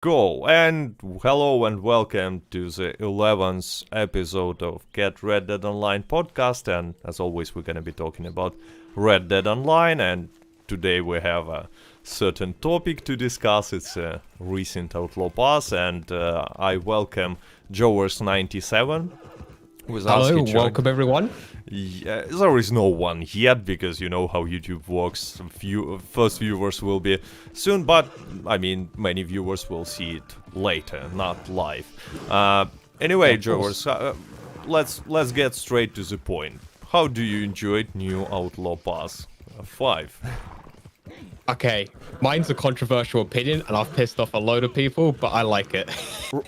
Go and hello and welcome to the 11th episode of Get Red Dead Online podcast. And as always, we're gonna be talking about Red Dead Online. And today we have a certain topic to discuss. It's a recent Outlaw Pass, and I welcome Jowers97 with us. Hello, welcome everyone. Yeah, there is no one yet because you know how YouTube works. First viewers will be soon, but I mean many viewers will see it later, not live. Anyway, Jowers, let's get straight to the point. How do you enjoy new Outlaw Pass 5? Okay, mine's a controversial opinion, and I've pissed off a load of people, but I like it.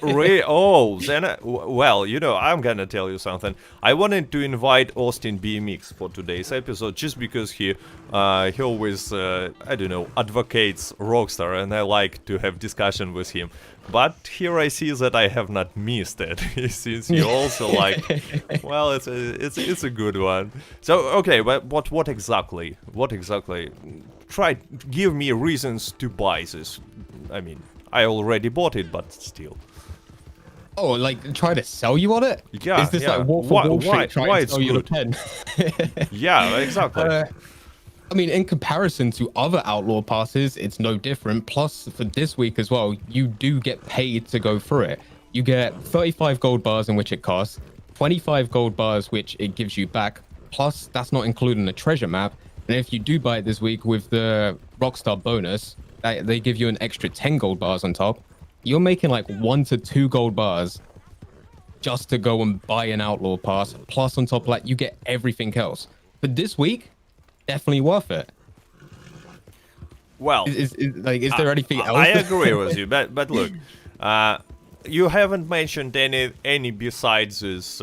Really? Oh, then, well, you know, I'm gonna tell you something. I wanted to invite Austin BMX for today's episode just because he always, I don't know, advocates Rockstar, and I like to have discussion with him. But here I see that I have not missed it, since you also like, well, it's a good one. So, okay, but what exactly? Give me reasons to buy this. I mean, I already bought it, but still. Oh, like try to sell you on it? Yeah, Is this yeah. like Wolf of Wall Street trying to sell you the pen? Yeah, exactly. I mean, in comparison to other Outlaw passes, it's no different. Plus, for this week as well, you do get paid to go through it. You get 35 gold bars in which it costs, 25 gold bars which it gives you back. Plus, that's not including the treasure map. And if you do buy it this week with the Rockstar bonus, they give you an extra 10 gold bars on top. You're making like 1 to 2 gold bars just to go and buy an Outlaw Pass. Plus, on top of that, you get everything else. But this week, definitely worth it. Well, is there anything else? I agree with you, but look, you haven't mentioned any besides this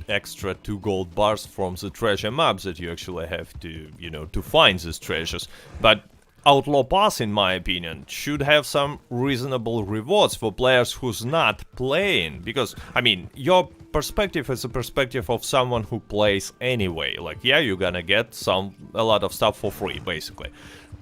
extra 2 gold bars from the treasure maps that you actually have to find these treasures. But Outlaw Pass, in my opinion, should have some reasonable rewards for players who's not playing, because I mean your perspective is a perspective of someone who plays anyway. Like, yeah, you're gonna get a lot of stuff for free, basically.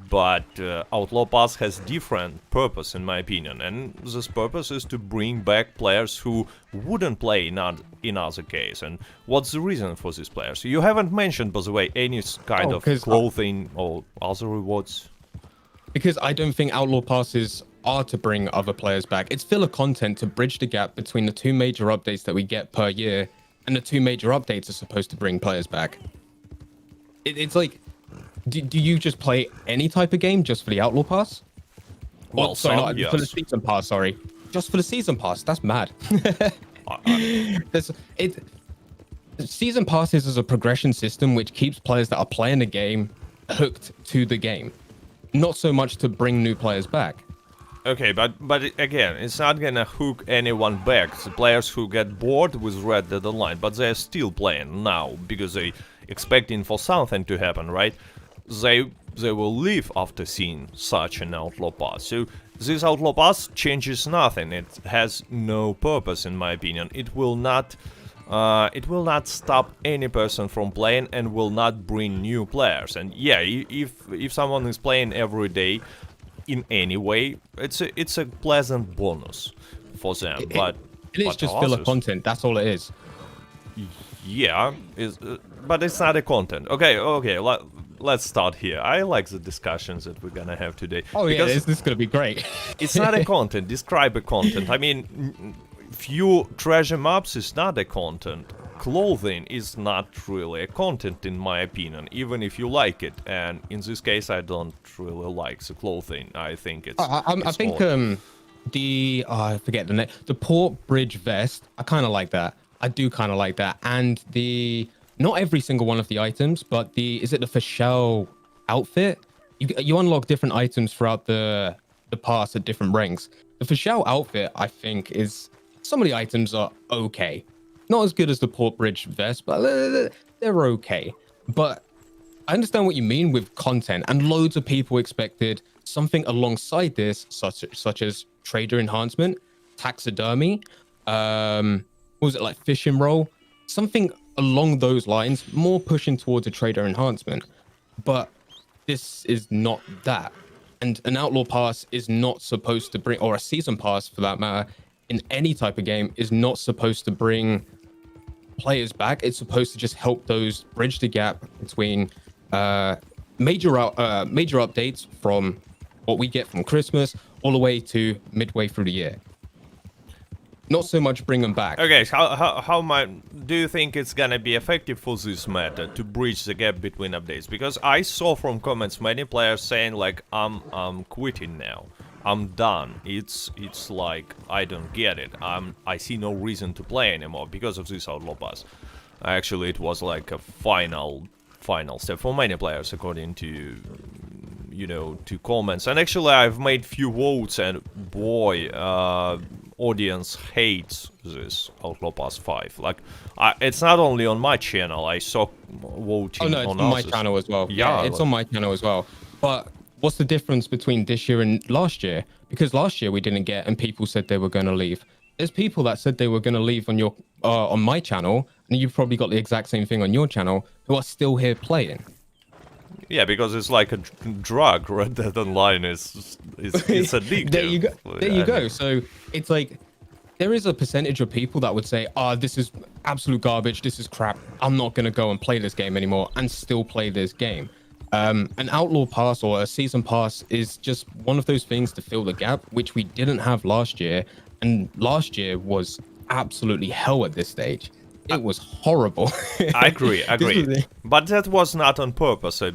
But Outlaw Pass has different purpose, in my opinion, and this purpose is to bring back players who wouldn't play in other case. And what's the reason for these players? You haven't mentioned, by the way, any kind of clothing or other rewards. Because I don't think Outlaw Passes are to bring other players back. It's filler content to bridge the gap between the 2 major updates that we get per year, and the 2 major updates are supposed to bring players back. It's like, do you just play any type of game just for the Outlaw Pass? Well, yes. For the season pass, sorry. Just for the season pass, that's mad. Season passes is a progression system which keeps players that are playing the game hooked to the game. Not so much to bring new players back. Okay, but again, it's not gonna hook anyone back. The players who get bored with Red Dead Online, but they're still playing now because they expecting for something to happen, right? They will leave after seeing such an Outlaw Pass. So this Outlaw Pass changes nothing. It has no purpose, in my opinion. It will not stop any person from playing and will not bring new players. And yeah, if someone is playing every day in any way, it's a pleasant bonus for them. But it's just filler content. That's all it is. Yeah, but it's not a content. Okay. Let's start here. I like the discussions that we're gonna have today. Oh yeah, this is gonna be great. It's not a content. Describe a content. I mean, few treasure maps is not a content. Clothing is not really a content, in my opinion, even if you like it. And in this case, I don't really like the clothing. I think it's. I think I forget the name. The Port Bridge vest. I kind of like that. I do kind of like that. And not every single one of the items, but is it the Fischel outfit? You unlock different items throughout the pass at different ranks. The Fischel outfit, I think, is. Some of the items are okay. Not as good as the Port Bridge vest, but they're okay. But I understand what you mean with content, and loads of people expected something alongside this, such as trader enhancement, taxidermy, what was it, like fishing roll? Something along those lines, more pushing towards a trader enhancement. But this is not that. And an Outlaw Pass is not supposed to bring, or a Season Pass for that matter, in any type of game, is not supposed to bring players back. It's supposed to just help those bridge the gap between major updates from what we get from Christmas all the way to midway through the year. Not so much bring them back. Okay, so how do you think it's gonna be effective for this matter to bridge the gap between updates? Because I saw from comments many players saying like I'm quitting now, I'm done. It's like I don't get it. I see no reason to play anymore because of this Outlaw Pass. Actually, it was like a final step for many players according to to comments. And actually, I've made few votes, and boy, audience hates this Outlaw Pass 5. Like, it's not only on my channel. I saw voting on it's on my channel as well. Yeah, it's on my channel as well. But what's the difference between this year and last year? Because last year we didn't get, and people said they were going to leave. There's people that said they were going to leave on your on my channel, and you've probably got the exact same thing on your channel, who are still here playing. Yeah, because it's like a drug. Red Dead Online is it's addictive. There you go. There you go. So it's like there is a percentage of people that would say, this is absolute garbage. This is crap. I'm not going to go and play this game anymore, and still play this game. An Outlaw Pass or a Season Pass is just one of those things to fill the gap, which we didn't have last year. And last year was absolutely hell at this stage. It was horrible. I agree. But that was not on purpose. I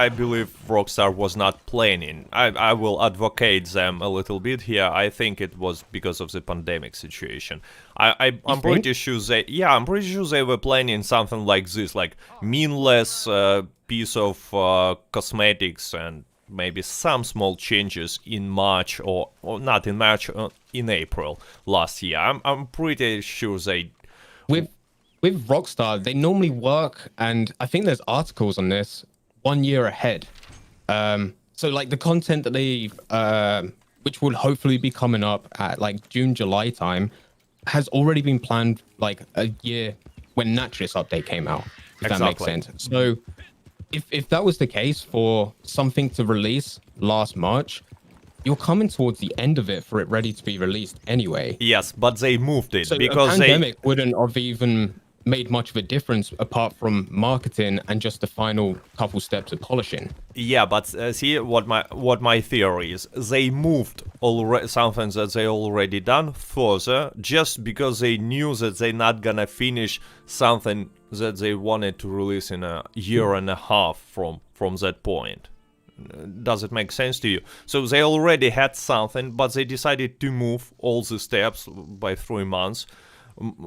believe Rockstar was not planning. I will advocate them a little bit here. I think it was because of the pandemic situation. I'm pretty sure I'm pretty sure they were planning something like this, like meaningless piece of cosmetics and maybe some small changes in March or not in March, in April last year. I'm pretty sure they. With Rockstar, they normally work, and I think there's articles on this 1 year ahead. So like the content that they, which will hopefully be coming up at like June, July time, has already been planned like a year when Naturalist update came out, if that makes sense. So if that was the case for something to release last March, you're coming towards the end of it for it ready to be released anyway. Yes, but they moved it so because a pandemic wouldn't have even made much of a difference apart from marketing and just the final couple steps of polishing. Yeah, but see what my theory is. They moved something that they already done further just because they knew that they're not gonna finish something that they wanted to release in a year and a half from that point. Does it make sense to you? So they already had something, but they decided to move all the steps by 3 months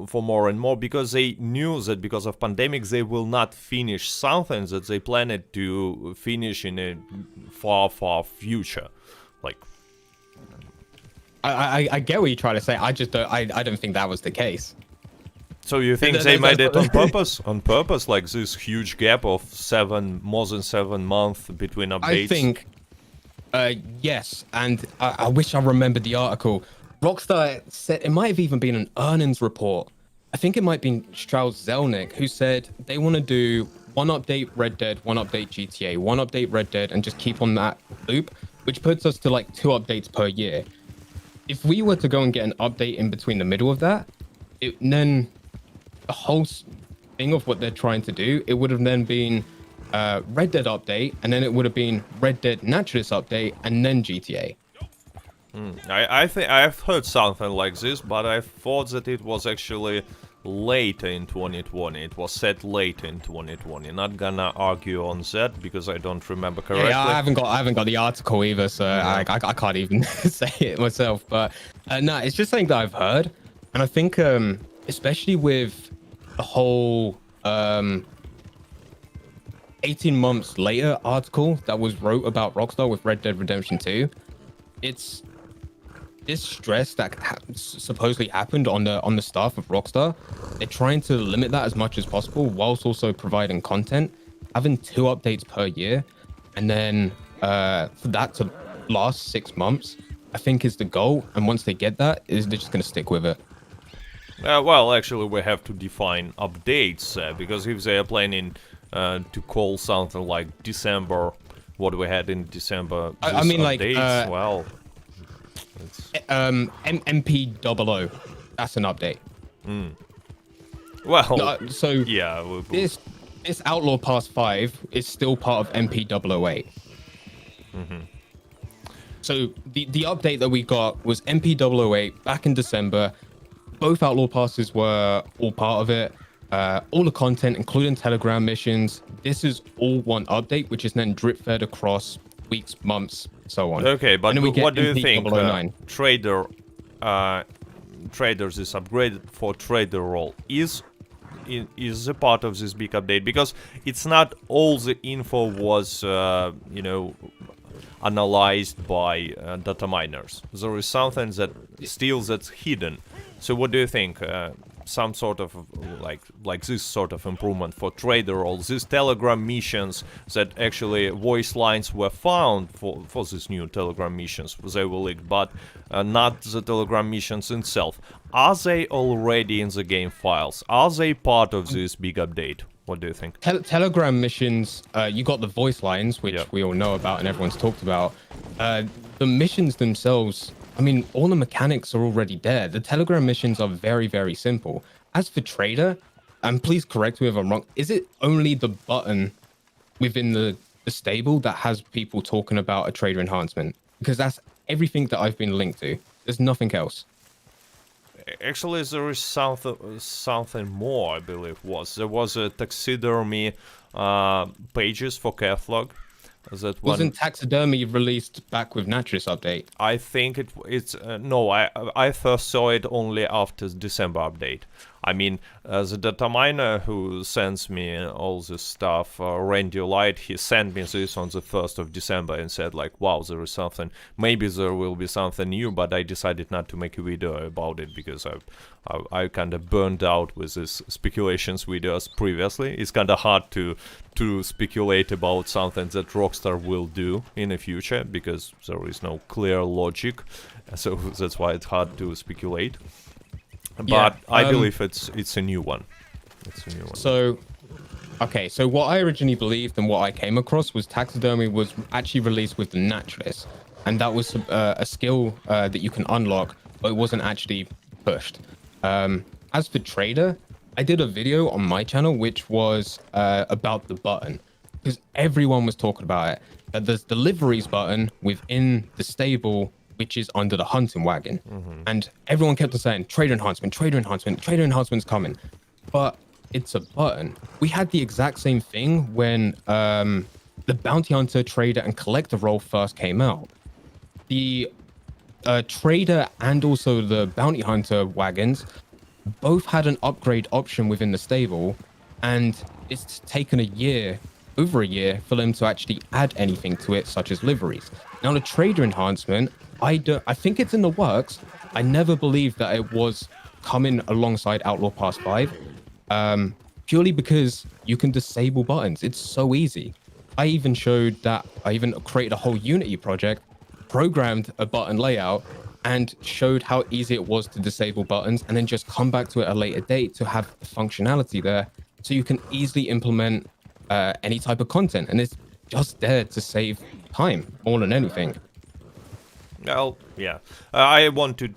for more and more because they knew that because of pandemic they will not finish something that they planned to finish in a far future. Like, I get what you're trying to say. I just don't. I don't think that was the case. So you think they made it on purpose? On purpose, like this huge gap of more than 7 months between updates? I think, yes. And I wish I remembered the article. Rockstar said, it might have even been an earnings report. I think it might be Strauss Zelnick who said they want to do one update Red Dead, one update GTA, one update Red Dead, and just keep on that loop, which puts us to like 2 updates per year. If we were to go and get an update in between the middle of that, then the whole thing of what they're trying to do, it would have then been Red Dead update, and then it would have been Red Dead Naturalist update, and then GTA. I think I've heard something like this, but I thought that it was actually later in 2020. It was set late in 2020. Not gonna argue on that because I don't remember correctly. Yeah, I haven't got the article either, so I can't even say it myself. But no, it's just something that I've heard, and I think especially with the whole 18 months later article that was wrote about Rockstar with Red Dead Redemption 2, it's this stress that supposedly happened on the staff of Rockstar. They're trying to limit that as much as possible whilst also providing content, having 2 updates per year, and then for that to last 6 months, I think is the goal. And once they get that, they're just going to stick with it. Well, actually, we have to define updates because if they are planning to call something like December what we had in December. I mean, like, updates, well, MP00. That's an update. well, So yeah. this Outlaw Pass 5 is still part of MP008. So the update that we got was MP008 back in December. Both Outlaw Passes were all part of it. All the content, including Telegram missions. This is all one update, which is then drip fed across weeks, months, so on. Okay, but what do you think? MP009. Traders is upgraded for trader role is a part of this big update, because it's not all the info was analyzed by data miners. There is something that still that's hidden. So what do you think? Some sort of like this sort of improvement for trader roles, these Telegram missions that actually voice lines were found for these new Telegram missions, they were leaked, but not the Telegram missions itself. Are they already in the game files? Are they part of this big update? What do you think? Telegram missions, you got the voice lines, which we all know about and everyone's talked about. The missions themselves, I mean, all the mechanics are already there. The Telegram missions are very, very simple. As for Trader, and please correct me if I'm wrong, is it only the button within the stable that has people talking about a Trader enhancement? Because that's everything that I've been linked to. There's nothing else. Actually, there is something more, I believe. There was a taxidermy pages for Cathlog. Wasn't taxidermy released back with Naturalist update? I think it's no. I first saw it only after the December update. I mean, the data miner who sends me all this stuff, Randy Light, he sent me this on the 1st of December and said like, wow, there is something, maybe there will be something new, but I decided not to make a video about it because I kind of burned out with these speculations videos previously. It's kind of hard to speculate about something that Rockstar will do in the future because there is no clear logic, so that's why it's hard to speculate. But I believe it's a new one. It's a new one. So, okay. So what I originally believed and what I came across was taxidermy was actually released with the Naturalist, and that was a skill that you can unlock, but it wasn't actually pushed. As for Trader, I did a video on my channel which was about the button, because everyone was talking about it. There's the deliveries button within the stable, which is under the hunting wagon. And everyone kept on saying, trader enhancement, trader enhancement, trader enhancement's coming. But it's a button. We had the exact same thing when the bounty hunter, trader, and collector role first came out. The trader and also the bounty hunter wagons both had an upgrade option within the stable, and it's taken over a year for them to actually add anything to it, such as liveries. Now the trader enhancement, I think it's in the works. I never believed that it was coming alongside Outlaw Pass 5, purely because you can disable buttons. It's so easy. I even created a whole Unity project, programmed a button layout, and showed how easy it was to disable buttons, and then just come back to it at a later date to have functionality there, so you can easily implement any type of content, and it's just there to save time more than anything. Well, yeah. I want to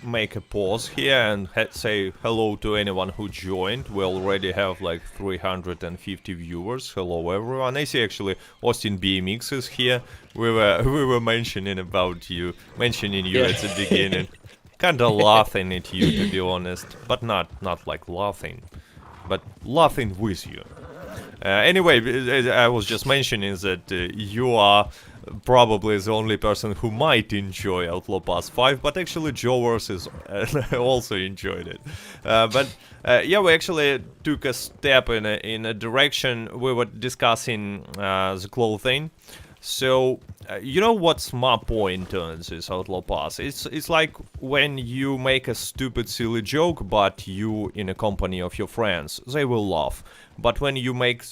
make a pause here and say hello to anyone who joined. We already have like 350 viewers. Hello everyone. I see actually Austin BMX is here. We were mentioning you at the beginning. Kinda laughing at you, to be honest, but not like laughing, but laughing with you. Anyway, I was just mentioning that you are probably the only person who might enjoy Outlaw Pass 5, but actually Jowers is also enjoyed it. Yeah, we actually took a step in a direction. We were discussing the clothing. So, you know what's my point on this Outlaw Pass? It's like when you make a stupid, silly joke, but you in a company of your friends, they will laugh. But when you make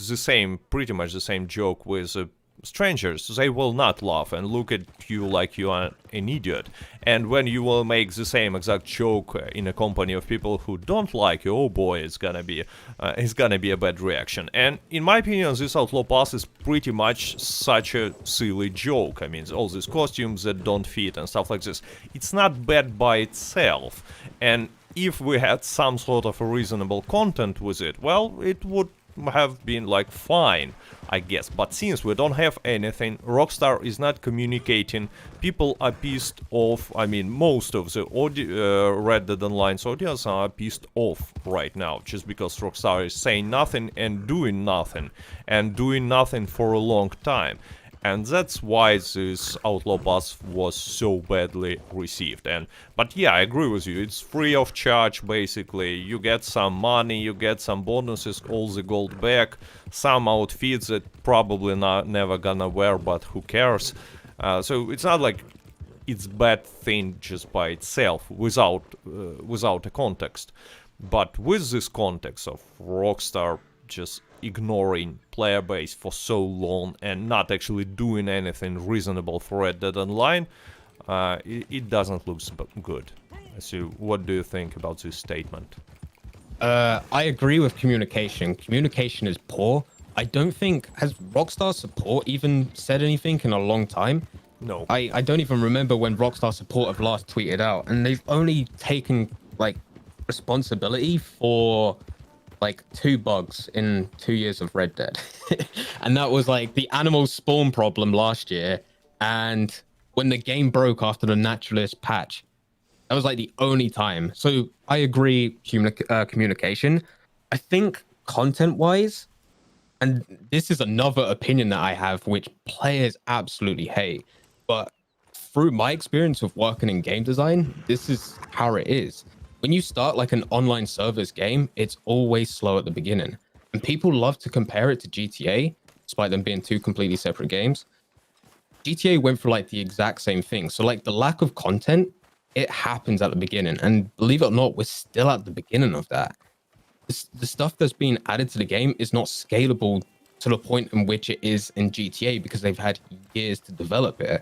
pretty much the same joke with strangers, they will not laugh and look at you like you are an idiot. And when you will make the same exact joke in a company of people who don't like you, oh boy, it's gonna be a bad reaction. And in my opinion, this Outlaw Pass is pretty much such a silly joke. I mean, all these costumes that don't fit and stuff like this. It's not bad by itself. And if we had some sort of a reasonable content with it, well, it would have been like fine, I guess. But since we don't have anything, Rockstar is not communicating, people are pissed off. I mean, most of the Red Dead Online's audience are pissed off right now, just because Rockstar is saying nothing and doing nothing for a long time. And that's why this Outlaw Pass was so badly received. But yeah, I agree with you. It's free of charge, basically. You get some money, you get some bonuses, all the gold back, some outfits that probably never gonna wear, but who cares? So it's not like it's bad thing just by itself, without a context. But with this context of Rockstar just ignoring player base for so long and not actually doing anything reasonable for Red Dead Online, it doesn't look good. So what do you think about this statement? I agree with communication. Communication is poor. I don't think, has Rockstar support even said anything in a long time? No. I don't even remember when Rockstar support have last tweeted out, and they've only taken like responsibility for like 2 bugs in 2 years of Red Dead. And that was like the animal spawn problem last year, and when the game broke after the naturalist patch. That was like the only time. So I agree, communication. I think content-wise, and this is another opinion that I have, which players absolutely hate, but through my experience of working in game design, this is how it is. When you start like an online service game, it's always slow at the beginning. And people love to compare it to GTA, despite them being 2 completely separate games. GTA went through like the exact same thing. So like the lack of content, it happens at the beginning. And believe it or not, we're still at the beginning of that. The stuff that's being added to the game is not scalable to the point in which it is in GTA, because they've had years to develop it.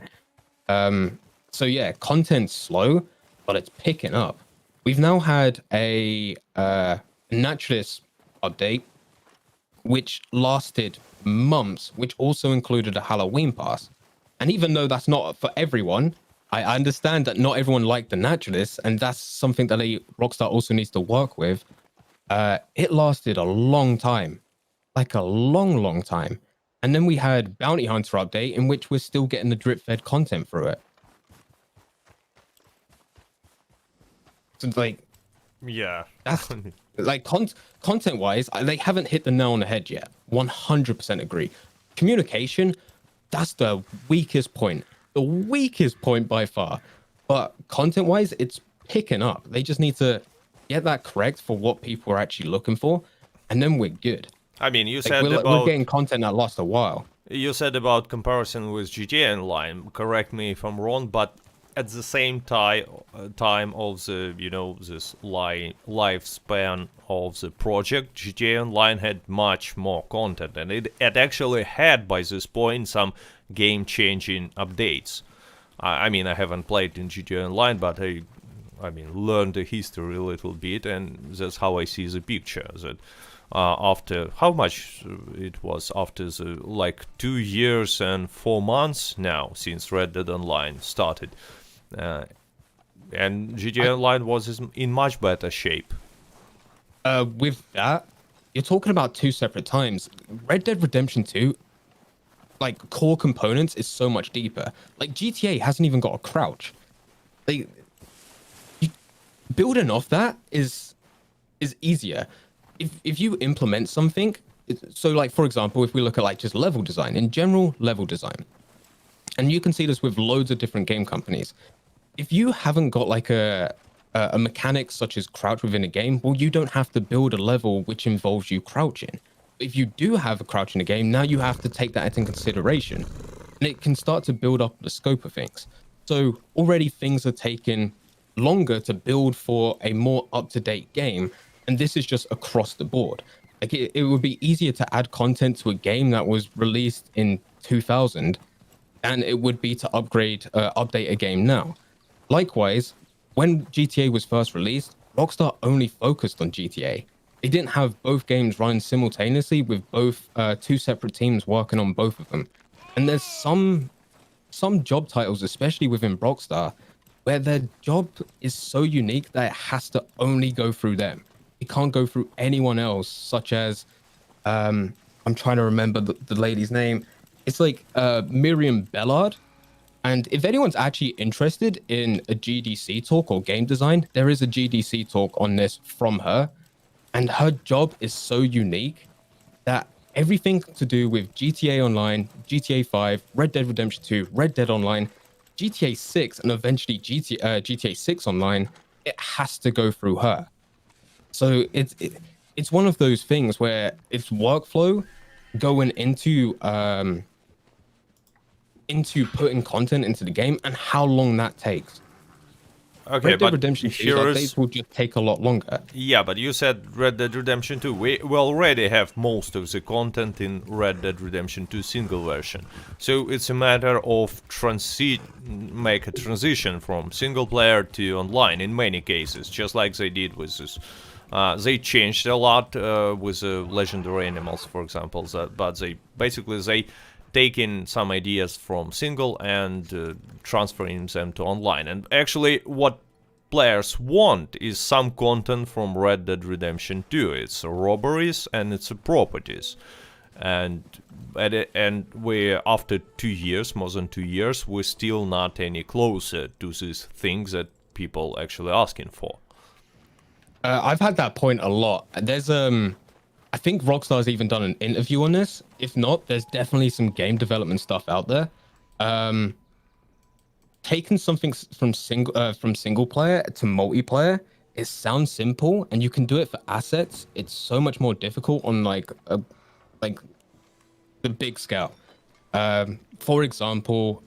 So yeah, content's slow, but it's picking up. We've now had a naturalist update, which lasted months, which also included a Halloween pass. And even though that's not for everyone, I understand that not everyone liked the naturalist, and that's something that Rockstar also needs to work with. It lasted a long time, like a long time. And then we had Bounty Hunter update, in which we're still getting the drip-fed content through it. So like, yeah, that's like content-wise, they haven't hit the nail on the head yet. 100% agree. Communication, that's the weakest point by far. But content-wise, it's picking up. They just need to get that correct for what people are actually looking for, and then we're good. I mean, you Like, said we're getting content that lasts a while. You said about comparison with GTA Online. Correct me if I'm wrong, but at the same time of the, you know, this lifespan of the project, GTA Online had much more content, and it actually had by this point some game-changing updates. I mean, I haven't played in GTA Online, but I mean, learned the history a little bit, and that's how I see the picture. That after how much it was after the like 2 years and 4 months now since Red Dead Online started, and GTA Online was in much better shape. With that, you're talking about 2 separate times. Red Dead Redemption 2, like core components, is so much deeper. Like GTA hasn't even got a crouch. Building off that is easier. If you implement something, so like for example, if we look at like just level design, in general level design, and you can see this with loads of different game companies. If you haven't got like a mechanic such as crouch within a game, well, you don't have to build a level which involves you crouching. If you do have a crouch in a game, now you have to take that into consideration, and it can start to build up the scope of things. So already things are taking longer to build for a more up-to-date game, and this is just across the board. Like it would be easier to add content to a game that was released in 2000 than it would be to update a game now. Likewise, when GTA was first released, Rockstar only focused on GTA. They didn't have both games running simultaneously with both two separate teams working on both of them. And there's some job titles, especially within Rockstar, where their job is so unique that it has to only go through them. It can't go through anyone else, such as I'm trying to remember the lady's name. It's like Miriam Bellard. And if anyone's actually interested in a GDC talk or game design, there is a GDC talk on this from her. And her job is so unique that everything to do with GTA Online, GTA 5, Red Dead Redemption 2, Red Dead Online, GTA 6, and eventually GTA 6 Online, it has to go through her. So it's one of those things where it's workflow going into putting content into the game and how long that takes. Okay, Red Dead Redemption 2 updates will just take a lot longer. Yeah, but you said Red Dead Redemption 2. We already have most of the content in Red Dead Redemption 2 single version. So it's a matter of make a transition from single player to online in many cases, just like they did with this. They changed a lot with legendary animals, for example, but they taking some ideas from single and transferring them to online. And actually, what players want is some content from Red Dead Redemption 2. It's robberies and it's properties. And we, after 2 years, more than 2 years, we're still not any closer to these things that people actually asking for. I've had that point a lot. There's I think Rockstar's even done an interview on this. If not, there's definitely some game development stuff out there. Taking something from single player to multiplayer, it sounds simple, and you can do it for assets. It's so much more difficult on like the big scale. For example,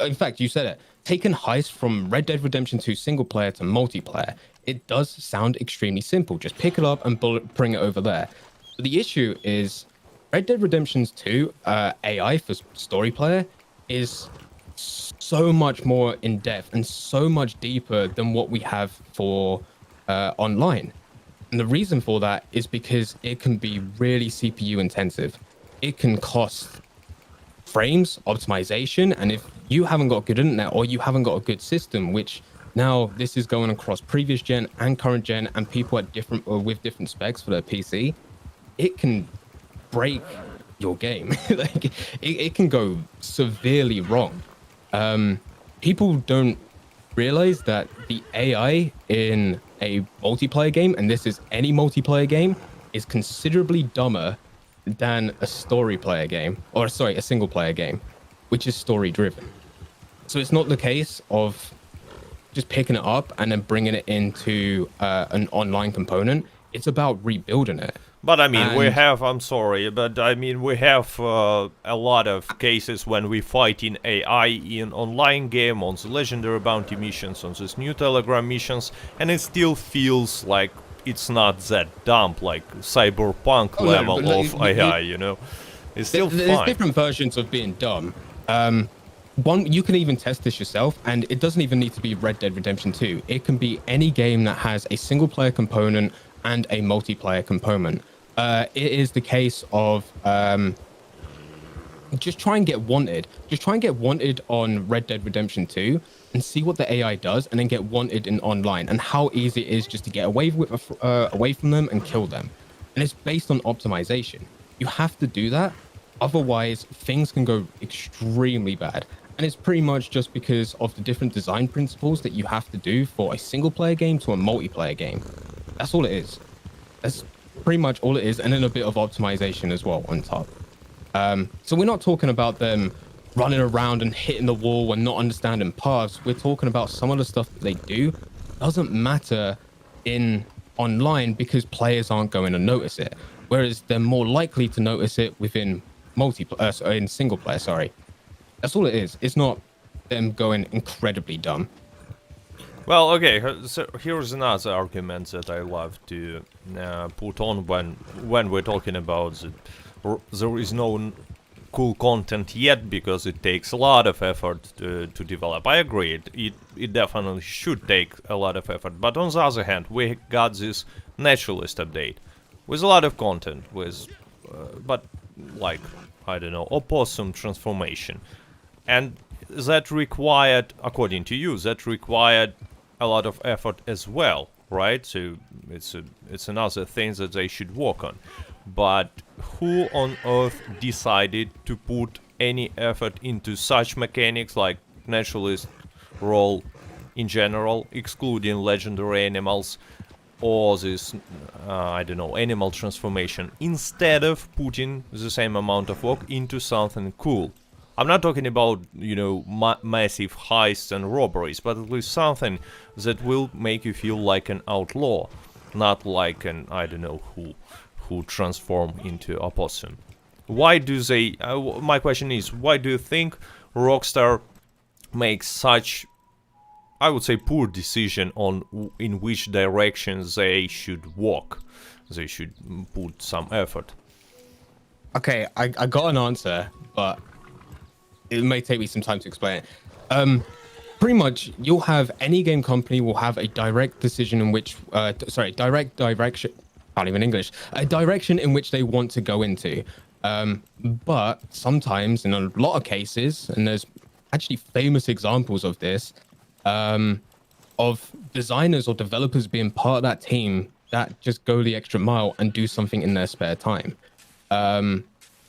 in fact, you said it. Taking heist from Red Dead Redemption 2 single player to multiplayer, it does sound extremely simple. Just pick it up and bring it over there. But the issue is Red Dead Redemption 2 AI for story player is so much more in depth and so much deeper than what we have for online. And the reason for that is because it can be really CPU intensive. It can cost frames, optimization, and if you haven't got good internet or you haven't got a good system, which now this is going across previous gen and current gen, and people at different or with different specs for their PC, it can break your game. Like it can go severely wrong. People don't realize that the AI in a multiplayer game, and this is any multiplayer game, is considerably dumber than a story player game, or sorry, a single player game, which is story driven. So it's not the case of just picking it up and then bringing it into an online component. It's about rebuilding it. But I mean, we have, I'm sorry, but I mean, we have a lot of cases when we fight in AI in online game, on the legendary bounty missions, on these new Telegram missions, and it still feels like it's not that dumb, like cyberpunk level of AI, you know? It's still fine. There's different versions of being dumb. One, you can even test this yourself, and it doesn't even need to be Red Dead Redemption 2. It can be any game that has a single player component and a multiplayer component. It is the case of just try and get wanted. Just try and get wanted on Red Dead Redemption 2 and see what the AI does, and then get wanted in online and how easy it is just to get away from them and kill them. And it's based on optimization. You have to do that. Otherwise, things can go extremely bad. And it's pretty much just because of the different design principles that you have to do for a single player game to a multiplayer game. That's all it is. That's pretty much all it is. And then a bit of optimization as well on top. So we're not talking about them running around and hitting the wall and not understanding paths. We're talking about some of the stuff that they do doesn't matter in online because players aren't going to notice it. Whereas they're more likely to notice it within in single player, sorry. That's all it is. It's not them going incredibly dumb. Well, okay, so here's another argument that I love to put on when we're talking about there is no cool content yet because it takes a lot of effort to develop. I agree, it definitely should take a lot of effort. But on the other hand, we got this naturalist update with a lot of content, with but like, I don't know, opossum transformation, and that required, according to you, that required a lot of effort as well, right? So it's another thing that they should work on. But who on earth decided to put any effort into such mechanics like naturalist role in general, excluding legendary animals, or this, I don't know, animal transformation, instead of putting the same amount of work into something cool? I'm not talking about, you know, massive heists and robberies, but at least something that will make you feel like an outlaw, not like an, I don't know who transform into opossum. Why do they, my question is, why do you think Rockstar makes such, I would say, poor decision on in which direction they should walk? They should put some effort. Okay, I got an answer, but it may take me some time to explain it. Pretty much, you'll have any game company will have a direct decision in which, direct direction. Can't even English. A direction in which they want to go into. But sometimes, in a lot of cases, and there's actually famous examples of this, of designers or developers being part of that team that just go the extra mile and do something in their spare time. A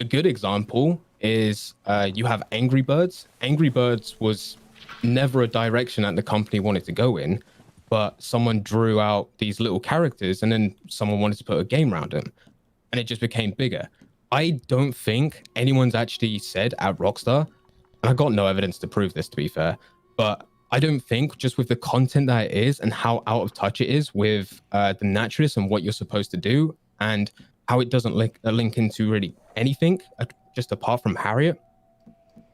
good example is you have Angry Birds. Angry Birds was never a direction that the company wanted to go in, but someone drew out these little characters and then someone wanted to put a game around them, and it just became bigger. I don't think anyone's actually said at Rockstar, and I got no evidence to prove this, to be fair, but I don't think, just with the content that it is and how out of touch it is with the naturalist and what you're supposed to do, and how it doesn't link into really anything just apart from Harriet,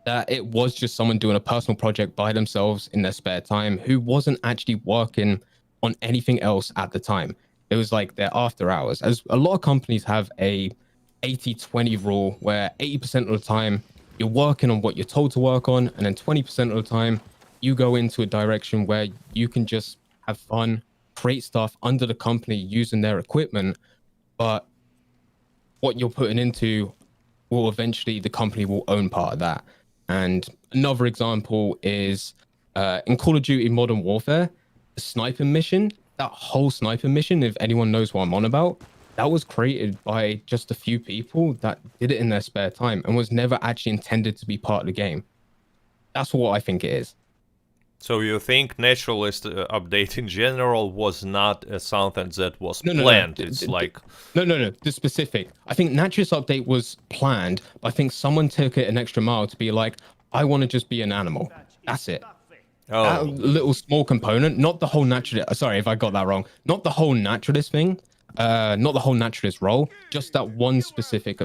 that it was just someone doing a personal project by themselves in their spare time who wasn't actually working on anything else at the time. It was like their after hours. As a lot of companies have a 80-20 rule where 80% of the time you're working on what you're told to work on, and then 20% of the time you go into a direction where you can just have fun, create stuff under the company using their equipment, but what you're putting into will eventually, the company will own part of that. And another example is in Call of Duty Modern Warfare, the sniper mission, that whole sniper mission, if anyone knows what I'm on about, that was created by just a few people that did it in their spare time and was never actually intended to be part of the game. That's what I think it is. So you think naturalist update in general was not something that was planned? It's like... No. The specific. I think naturalist update was planned, but I think someone took it an extra mile to be like, I want to just be an animal. That's it. Oh. That little small component, not the whole naturalist. Sorry if I got that wrong. Not the whole naturalist thing. Not the whole naturalist role. Just that one specific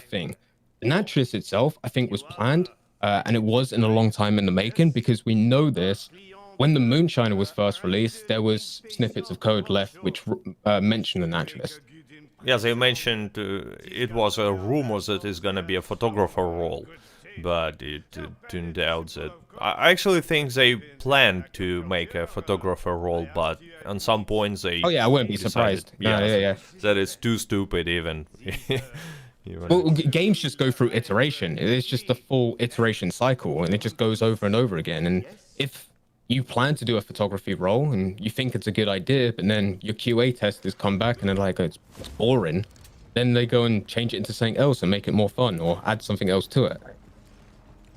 thing. The naturalist itself, I think, was planned. And it was in a long time in the making, because we know this. When the Moonshiner was first released, there was snippets of code left which mentioned the naturalist. Yeah, they mentioned it was a rumor that it's gonna be a photographer role, but it turned out that I actually think they planned to make a photographer role, but on some points they... Oh yeah, I wouldn't be surprised. Yeah. That is too stupid even. Well, games just go through iteration. It's just a full iteration cycle, and it just goes over and over again. And if you plan to do a photography role and you think it's a good idea, but then your QA testers come back and they're like, it's boring, then they go and change it into something else and make it more fun or add something else to it.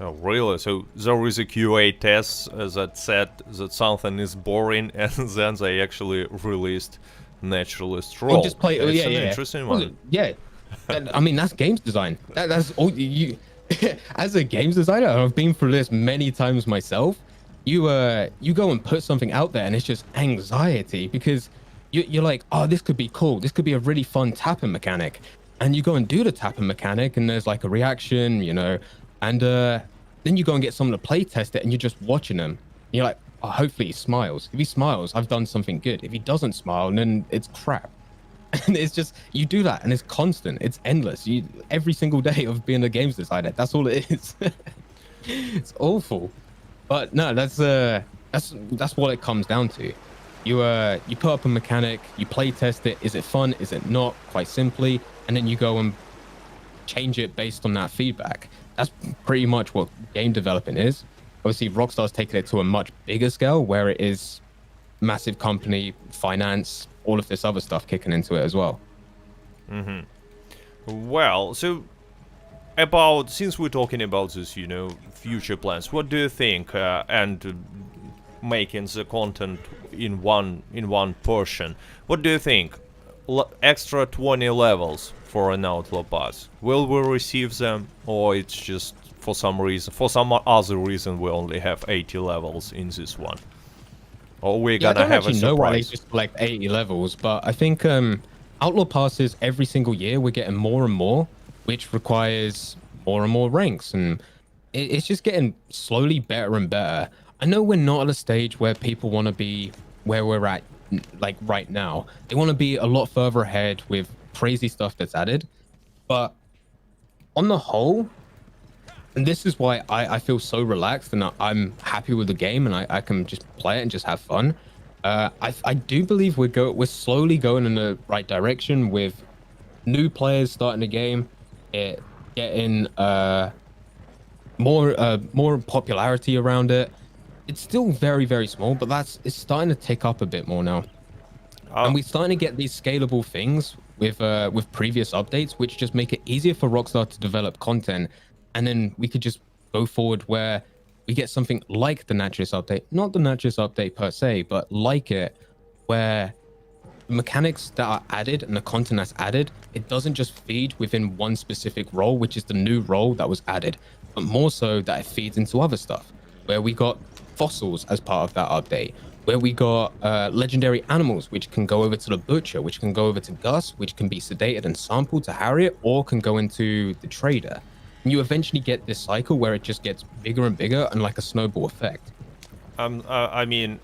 Oh, really? So there is a QA test that said that something is boring, and then they actually released naturalist role. Well, just play. It's an interesting one. Yeah. I mean, that's games design. That's all you. As a games designer, I've been through this many times myself. You go and put something out there, and it's just anxiety, because you're like, oh, this could be cool. This could be a really fun tapping mechanic, and you go and do the tapping mechanic, and there's like a reaction, and then you go and get someone to play test it, and you're just watching them. And you're like, oh, hopefully he smiles. If he smiles, I've done something good. If he doesn't smile, then it's crap. And it's just, you do that and it's constant, it's endless. You every single day of being a games designer, that's all it is. It's awful. But no, that's what it comes down to. You put up a mechanic, you play test it. Is it fun? Is it not? Quite simply, and then you go and change it based on that feedback. That's pretty much what game developing is. Obviously, Rockstar's taken it to a much bigger scale, where it is massive company, finance, all of this other stuff kicking into it as well. Well, so about, since we're talking about this, you know, future plans, what do you think? And making the content in one portion, what do you think? Extra 20 levels for an Outlaw pass, will we receive them, or it's just for some reason, for some other reason, we only have 80 levels in this one, or we're gonna have a surprise? I don't actually know why they just like 80 levels, but I think Outlaw passes every single year we're getting more and more, which requires more and more ranks, and it's just getting slowly better and better. I know we're not at a stage where people want to be where we're at, like right now. They want to be a lot further ahead with crazy stuff that's added. But on the whole, and this is why I feel so relaxed and I'm happy with the game, and I can just play it and just have fun. I do believe we're slowly going in the right direction with new players starting the game, it getting more popularity around it. It's still very, very small, but it's starting to tick up a bit more now. And we're starting to get these scalable things with previous updates, which just make it easier for Rockstar to develop content. And then we could just go forward where we get something like the Naturalist update, not the Naturalist update per se, but like it, where the mechanics that are added and the content that's added, it doesn't just feed within one specific role, which is the new role that was added, but more so that it feeds into other stuff, where we got fossils as part of that update, where we got legendary animals, which can go over to the butcher, which can go over to Gus, which can be sedated and sampled to Harriet, or can go into the trader. And you eventually get this cycle where it just gets bigger and bigger and like a snowball effect. I mean,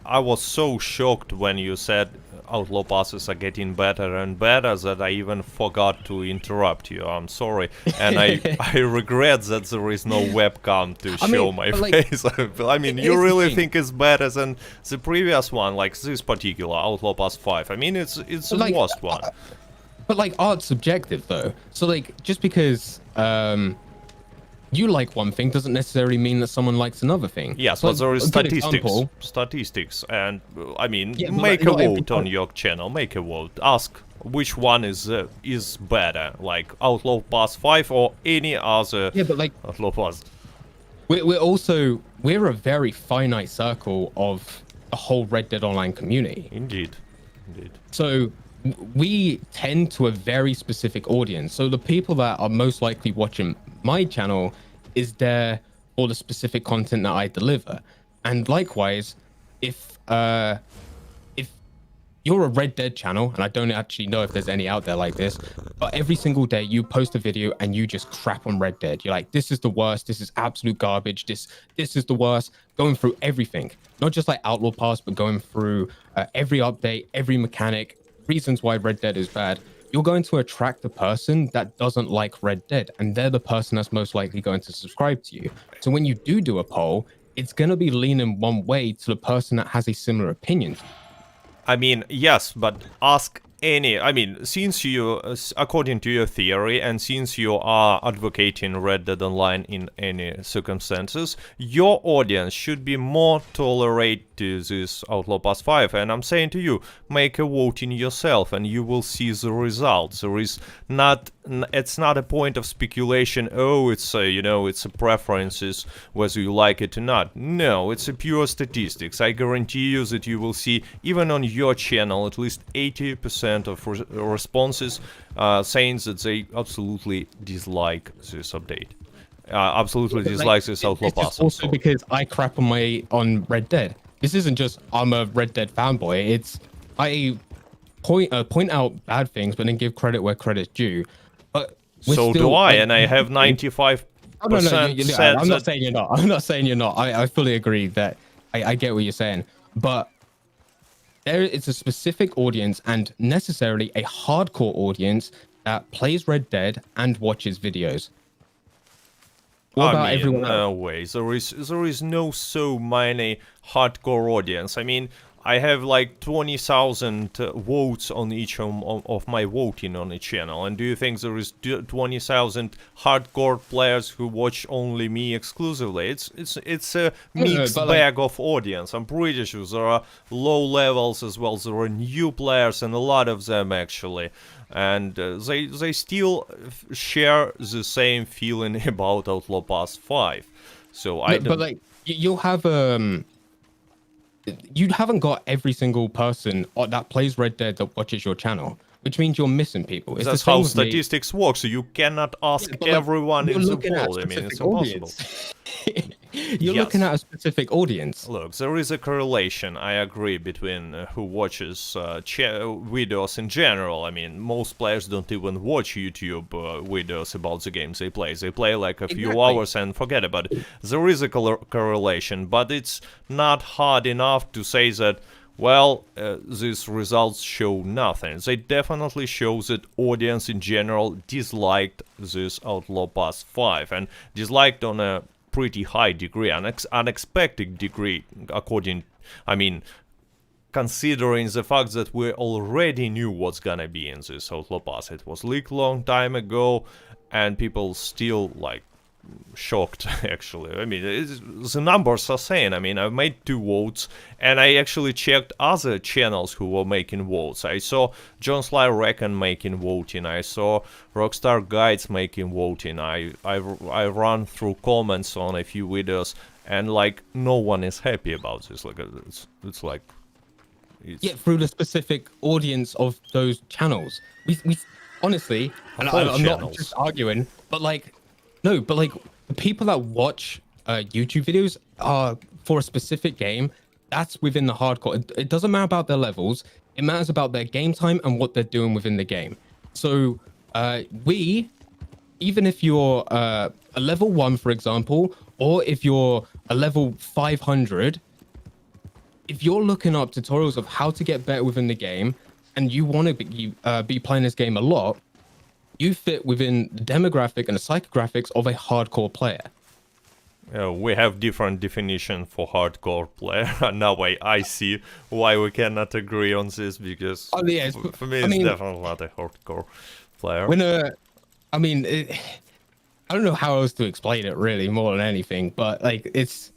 I was so shocked when you said Outlaw passes are getting better and better that I even forgot to interrupt you. I'm sorry, and I regret that there is no webcam to show my face. I mean, you really think it's better than the previous one, like this particular Outlaw Pass 5? I mean, it's the worst one. But like, art's subjective though. So like, just because you like one thing doesn't necessarily mean that someone likes another thing. Yes, so but there is statistics, and I mean, make a vote on your channel. Make a vote. Ask which one is better, like Outlaw Pass 5 or any other. Yeah, but like Outlaw Pass. We're a very finite circle of a whole Red Dead Online community. Indeed. So we tend to a very specific audience. So the people that are most likely watching my channel is there for the specific content that I deliver. And likewise, if you're a Red Dead channel, and I don't actually know if there's any out there like this, but every single day you post a video and you just crap on Red Dead. You're like, this is the worst, this is absolute garbage, this is the worst, going through everything. Not just like Outlaw Pass, but going through every update, every mechanic, reasons why Red Dead is bad. You're going to attract the person that doesn't like Red Dead, and they're the person that's most likely going to subscribe to you. So when you do a poll, it's going to be leaning one way to the person that has a similar opinion. I mean, yes, but ask any, I mean, since you, according to your theory, and since you are advocating Red Dead Online in any circumstances, your audience should be more tolerant to this Outlaw Pass 5, and I'm saying to you, make a voting yourself and you will see the results. There is not, it's not a point of speculation, oh, it's a, you know, it's a preferences, whether you like it or not. No, it's a pure statistics. I guarantee you that you will see, even on your channel, at least 80% of responses saying that they absolutely dislike this update. Absolutely dislike this Outlaw Pass. Also because I crap on Red Dead. This isn't just I'm a Red Dead fanboy. It's I point out bad things, but then give credit where credit's due. But so do I, and I have 95%. I'm not saying you're not. I'm not saying you're not. I fully agree that I get what you're saying, but there is a specific audience and necessarily a hardcore audience that plays Red Dead and watches videos. What about everyone else? No way. There is no so many hardcore audience. I mean, I have like 20,000 votes on each of my voting on the channel. And do you think there is 20,000 hardcore players who watch only me exclusively? It's a mixed bag of audience. I'm pretty sure there are low levels as well. There are new players and a lot of them actually. And they still share the same feeling about Outlaw Pass 5. So I don't... But like you'll have you haven't got every single person that plays Red Dead that watches your channel, which means you're missing people. That's how statistics work. So you cannot ask everyone in the world. I mean, it's impossible. You're looking at a specific audience. Look, there is a correlation, I agree, between who watches videos in general. I mean, most players don't even watch YouTube videos about the games they play. They play like a few hours and forget about it. There is a correlation, but it's not hard enough to say that, well, these results show nothing. They definitely show that audience in general disliked this Outlaw Pass 5 and disliked on a pretty high degree, an unexpected degree, considering the fact that we already knew what's gonna be in this Outlaw Pass. It was leaked long time ago, and people still like shocked actually. I mean, the numbers are saying. I mean, I've made 2 votes, and I actually checked other channels who were making votes. I saw John Sly Reckon making voting. I saw Rockstar Guides making voting. I ran through comments on a few videos, and like no one is happy about this. Like it's like through the specific audience of those channels. We honestly, and I'm not just arguing, but like. No, but like the people that watch YouTube videos are for a specific game. That's within the hardcore. It doesn't matter about their levels. It matters about their game time and what they're doing within the game. So even if you're a level 1, for example, or if you're a level 500, if you're looking up tutorials of how to get better within the game and you want to be playing this game a lot, you fit within the demographic and the psychographics of a hardcore player. We have different definition for hardcore player. Now I see why we cannot agree on this, because for me it's definitely not a hardcore player. I don't know how else to explain it really more than anything, but like it's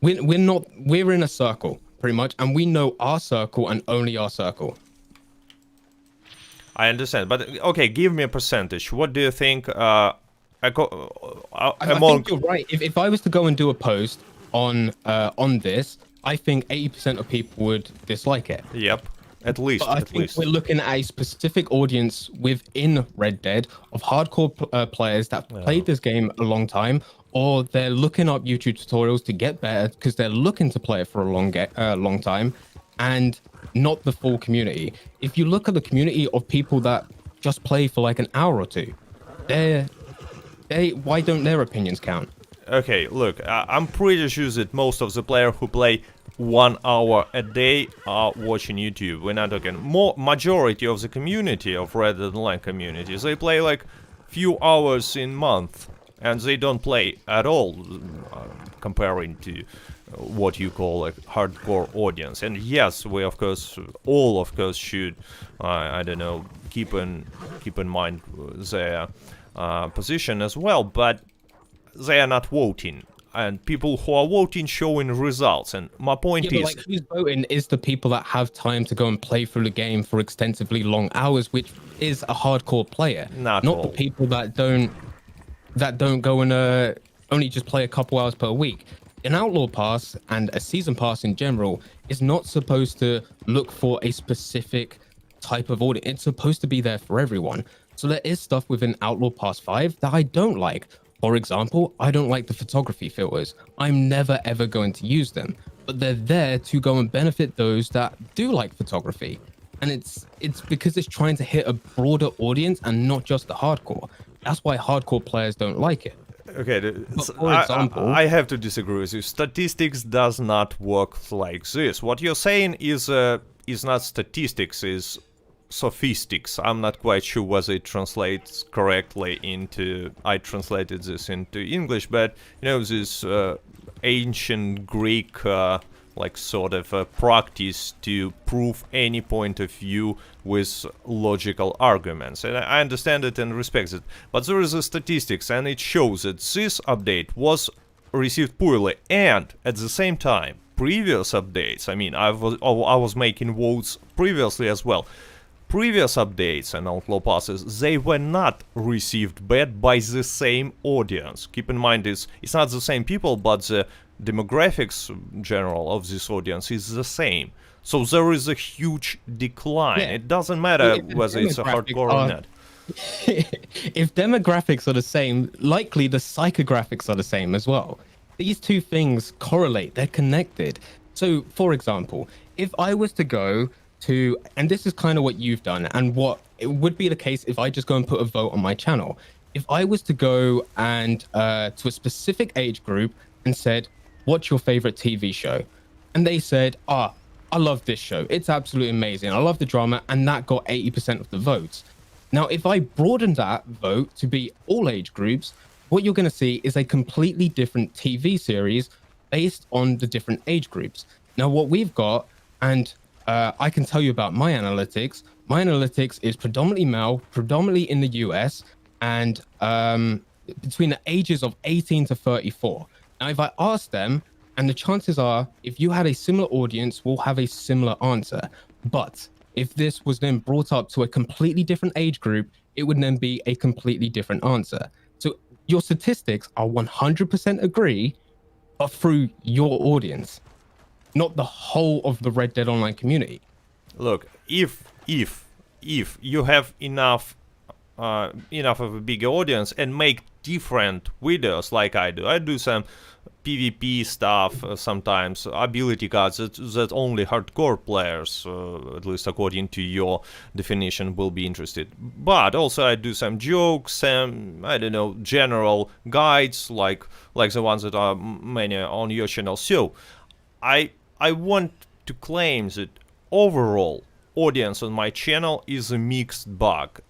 we're in a circle pretty much, and we know our circle and only our circle. I understand, but okay, give me a percentage. What do you think? I think you're right. If I was to go and do a post on this, I think 80% of people would dislike it. Yep, at least. But I think we're looking at a specific audience within Red Dead of hardcore players that played this game a long time, or they're looking up YouTube tutorials to get better because they're looking to play it for a long time, and not the full community. If you look at the community of people that just play for like an hour or two, why don't their opinions count? Okay, look, I'm pretty sure that most of the players who play 1 hour a day are watching YouTube. We're not talking majority of the community of Red Dead Online community. They play like few hours in month, and they don't play at all, comparing to what you call a hardcore audience. And yes, we all of course should I don't know, keep in mind their position as well, but they are not voting, and people who are voting showing results. And my point is, like, who's voting is the people that have time to go and play through the game for extensively long hours, which is a hardcore player, not the people that don't go and only just play a couple hours per week. An Outlaw Pass and a Season Pass in general is not supposed to look for a specific type of audience. It's supposed to be there for everyone. So there is stuff within Outlaw Pass 5 that I don't like. For example, I don't like the photography filters. I'm never ever going to use them, but they're there to go and benefit those that do like photography. And it's because it's trying to hit a broader audience and not just the hardcore. That's why hardcore players don't like it. Okay, for example, I have to disagree with you. Statistics does not work like this. What you're saying is not statistics, is sophistics. I'm not quite sure whether it translates correctly into. I translated this into English, but you know, this ancient Greek like sort of a practice to prove any point of view with logical arguments, and I understand it and respect it. But there is a statistics, and it shows that this update was received poorly, and at the same time, previous updates. I mean, I was making votes previously as well. Previous updates and Outlaw passes, they were not received bad by the same audience. Keep in mind, it's not the same people, but the demographics general of this audience is the same. So there is a huge decline. Yeah. It doesn't matter If whether it's a hardcore or not. If demographics are the same, likely the psychographics are the same as well. These two things correlate, they're connected. So, for example, if I was to go to, and this is kind of what you've done, and what it would be the case if I just go and put a vote on my channel. If I was to go and to a specific age group and said, what's your favorite TV show? And they said, I love this show. It's absolutely amazing. I love the drama. And that got 80% of the votes. Now, if I broaden that vote to be all age groups, what you're going to see is a completely different TV series based on the different age groups. Now, what we've got, and I can tell you about my analytics. My analytics is predominantly male, predominantly in the US, and between the ages of 18 to 34. Now, if I ask them, and the chances are, if you had a similar audience, we'll have a similar answer. But if this was then brought up to a completely different age group, it would then be a completely different answer. So your statistics are 100% agree, but through your audience, not the whole of the Red Dead Online community. Look, if you have enough of a bigger audience and make different videos like I do some PvP stuff sometimes, ability cards that only hardcore players, at least according to your definition, will be interested. But also I do some jokes, I don't know, general guides like the ones that are many on your channel. So I want to claim that overall audience on my channel is a mixed bag.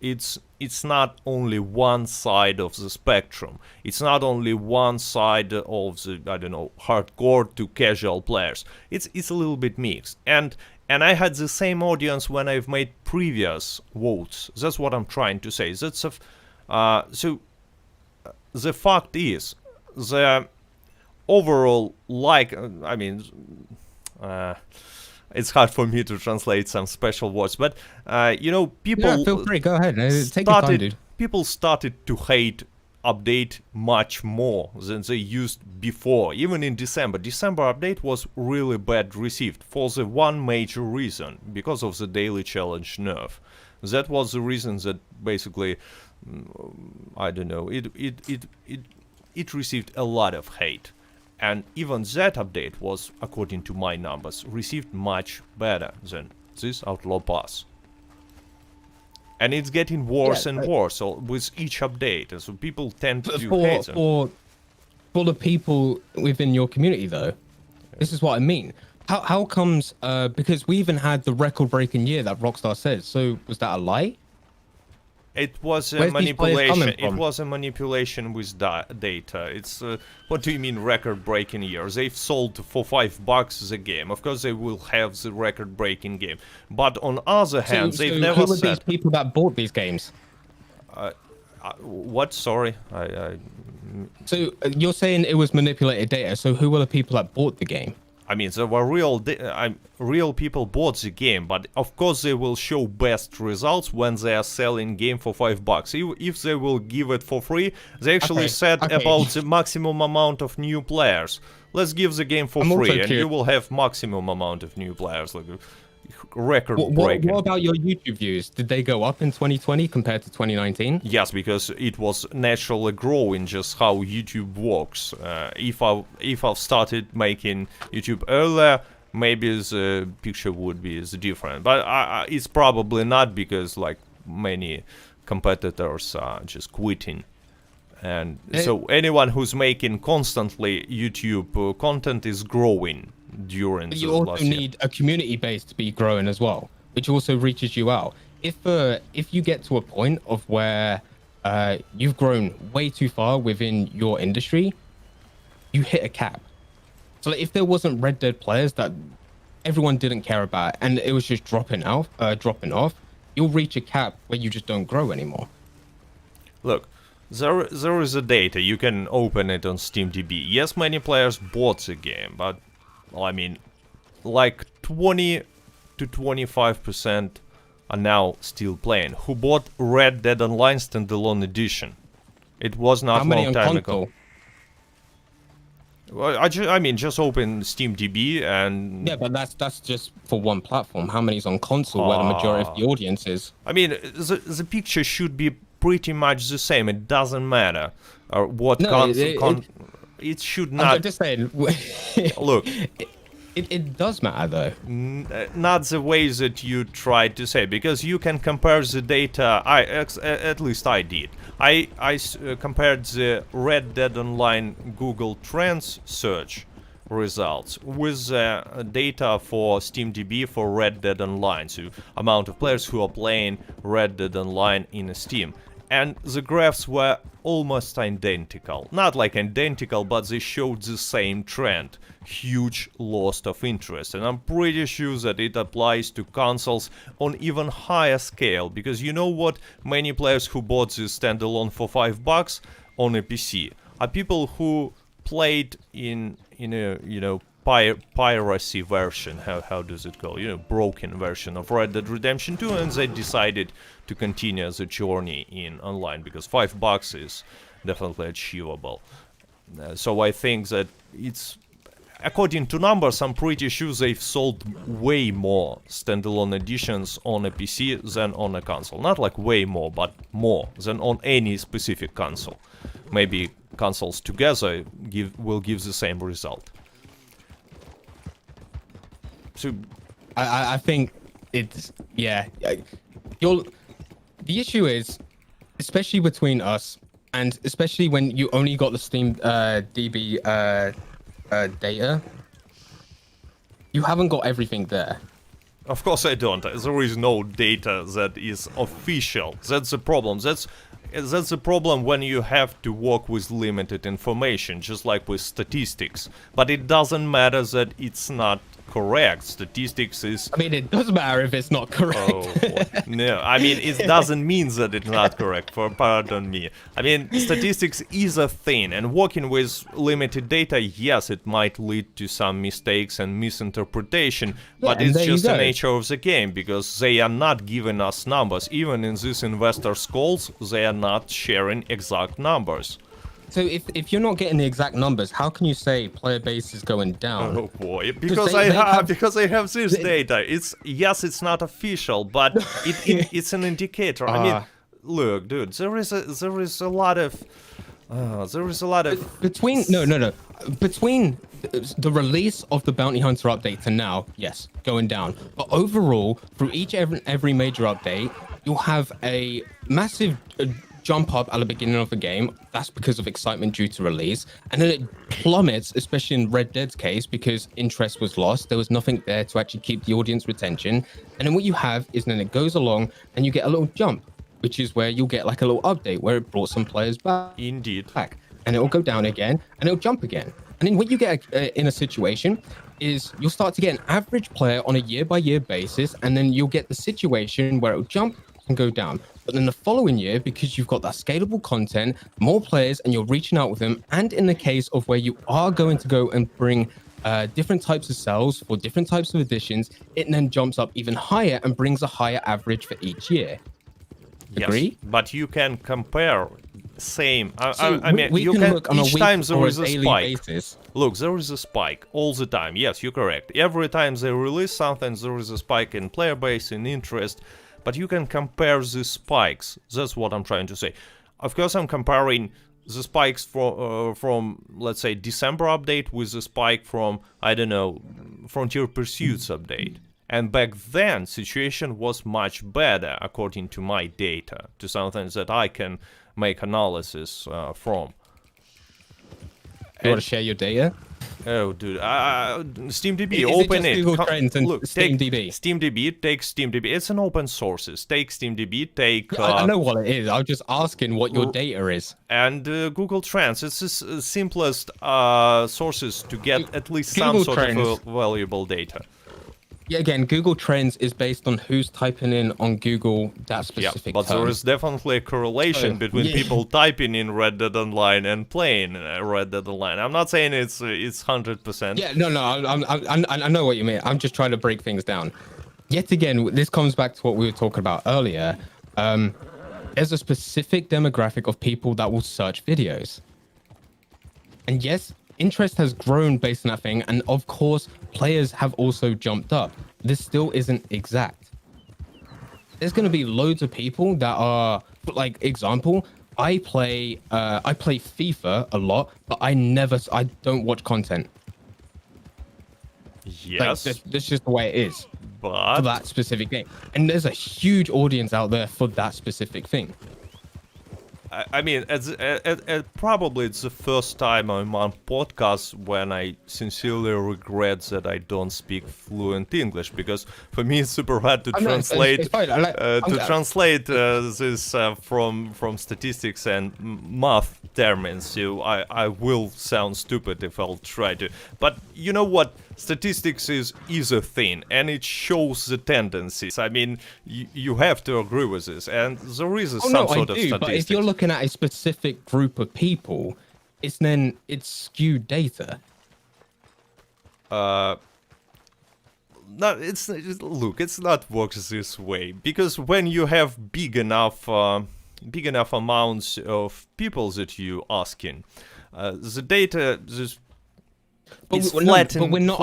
It's not only one side of the spectrum. It's not only one side of the, I don't know, hardcore to casual players. It's a little bit mixed. And I had the same audience when I've made previous votes. That's what I'm trying to say. So the fact is, the overall it's hard for me to translate some special words, but people. Yeah, feel free. Go ahead. Take your time, dude. People started to hate update much more than they used before. Even in December update was really bad received for the one major reason, because of the daily challenge nerf. That was the reason that basically, I don't know, it received a lot of hate. And even that update was, according to my numbers, received much better than this Outlaw Pass. And it's getting worse and worse with each update, and so people tend to hate them. For the people within your community, though, this is what I mean. How comes, because we even had the record-breaking year that Rockstar said, so was that a lie? It was a manipulation. It was a manipulation with data. It's what do you mean record-breaking year? They've sold for $5 the game. Of course, they will have the record-breaking game. But on other hand, they've never who were said. These people that bought these games? What? Sorry, So you're saying it was manipulated data. So who were the people that bought the game? I mean, there were real people bought the game, but of course they will show best results when they are selling game for $5. If they will give it for free, they actually said about the maximum amount of new players. Let's give the game for free, and you will have maximum amount of new players, like record breaking. What about your YouTube views? Did they go up in 2020 compared to 2019? Yes, because it was naturally growing, just how YouTube works. If I've started making YouTube earlier, maybe the picture would be different. But it's probably not, because like many competitors are just quitting And so anyone who's making constantly YouTube content is growing during But the you also last year. need a community base to be growing as well, which also reaches you out. If you get to a point of where you've grown way too far within your industry, you hit a cap. So like, if there wasn't Red Dead players that everyone didn't care about and it was just dropping off, you'll reach a cap where you just don't grow anymore. Look, there is a data, you can open it on SteamDB. Yes, many players bought the game, but, well, I mean, like 20 to 25% are now still playing. Who bought Red Dead Online Standalone Edition? It was not How many long on time console? ago. Well, I mean, just open SteamDB and... Yeah, but that's just for one platform. How many's on console where the majority of the audience is? I mean, the picture should be pretty much the same. It doesn't matter what No, it should not. I'm just saying. Look, it does matter though. not the way that you tried to say, because you can compare the data. At least I did. I compared the Red Dead Online Google Trends search results with data for SteamDB for Red Dead Online, so amount of players who are playing Red Dead Online in Steam, and the graphs were almost identical. Not like identical, but they showed the same trend. Huge loss of interest, and I'm pretty sure that it applies to consoles on even higher scale, because you know what, many players who bought this standalone for $5 on a PC are people who played in a piracy version, how does it go, broken version of Red Dead Redemption 2, and they decided to continue the journey in online because $5 is definitely achievable. So I think that it's, according to numbers, I'm pretty sure they've sold way more standalone editions on a PC than on a console. Not like way more, but more than on any specific console. Maybe consoles together will give the same result. So I think it's, yeah. The issue is, especially between us, and especially when you only got the Steam DB data, you haven't got everything there. Of course I don't. There is no data that is official. That's the problem. That's the problem when you have to work with limited information, just like with statistics. But it doesn't matter that it's not correct. Statistics is... I mean, it does matter if it's not correct. Oh, boy. No, I mean, it doesn't mean that it's not correct, pardon me. I mean, statistics is a thing, and working with limited data, yes, it might lead to some mistakes and misinterpretation, but it's just the nature of the game, because they are not giving us numbers. Even in these investors' calls, they are not sharing exact numbers. So if you're not getting the exact numbers, how can you say player base is going down? Oh boy, because I have this data. It's not official, but it's an indicator. I mean, look, dude, there is a lot of between between the release of the Bounty Hunter update to now, yes, going down. But overall, through every major update, you'll have a massive jump up at the beginning of the game. That's because of excitement due to release, and then it plummets, especially in Red Dead's case, because interest was lost. There was nothing there to actually keep the audience retention, and then what you have is then it goes along and you get a little jump, which is where you'll get like a little update where it brought some players back. Indeed. And it'll go down again and it'll jump again. And then what you get in a situation is you'll start to get an average player on a year-by-year basis, and then you'll get the situation where it'll jump and go down. But then the following year, because you've got that scalable content, more players, and you're reaching out with them, and in the case of where you are going to go and bring different types of cells for different types of editions, it then jumps up even higher and brings a higher average for each year. Agree? Yes, but you can compare same. I mean, we you can can look on each a time week there or is a a daily spike. basis. Look, there is a spike all the time. Yes, you're correct. Every time they release something, there is a spike in player base, in interest. But you can compare the spikes. That's what I'm trying to say. Of course, I'm comparing the spikes from let's say, December update with the spike from, I don't know, Frontier Pursuits update. And back then, situation was much better, according to my data, to something that I can make analysis from. You want to share your data? Oh, dude, SteamDB, Is it open just it. Google Trends and Look, SteamDB? Take SteamDB. It's an open source. Take SteamDB, take... I know what it is. I'm just asking what your data is. And Google Trends. It's the simplest sources to get at least Google some sort of valuable data. Yeah, again, Google Trends is based on who's typing in on Google that specific but term. there is definitely a correlation between people typing in Red Dead Online and playing Red Dead Online. I'm not saying it's 100%. Yeah, no, I know what you mean. I'm just trying to break things down. Yet again, this comes back to what we were talking about earlier. There's a specific demographic of people that will search videos. And yes, interest has grown based on that thing. And of course, players have also jumped up. This still isn't exact. There's going to be loads of people that are, like, example, I play FIFA a lot, but I don't watch content. Yes. Like, that's just the way it is. But For that specific game. And there's a huge audience out there for that specific thing. I mean, probably it's the first time I'm on podcast when I sincerely regret that I don't speak fluent English, because for me it's super hard to translate this from statistics and math terms. So I will sound stupid if I'll try to. But you know what? Statistics is a thing, and it shows the tendencies. I mean, you have to agree with this, and there is some sort of statistics. But if you're looking at a specific group of people, it's skewed data. No, it's not works this way, because when you have big enough amounts of people that you asking, the data just. We're not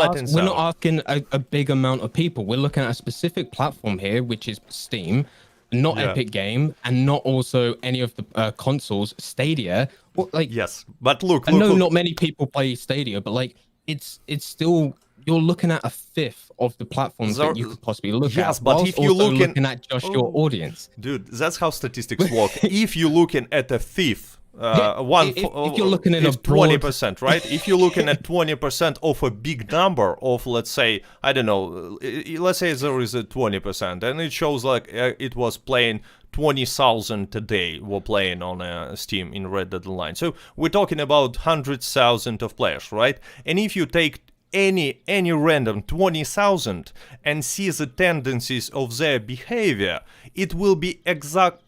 asking a big amount of people. We're looking at a specific platform here, which is Steam, not Epic Game, and not also any of the consoles. Stadia, yes, but look, I know not many people play Stadia, but like it's still, you're looking at a fifth of the platforms that you could possibly look at. Yes, but if you're looking at just your audience, dude, that's how statistics work. If you're looking at a fifth. If you're looking at a 20%, right? If you're looking at 20% of a big number of, let's say, I don't know, let's say there is a 20%, and it shows like it was playing 20,000 a day were playing on Steam in Red Dead Online. So we're talking about 100,000 of players, right? And if you take any random 20,000 and see the tendencies of their behavior, it will be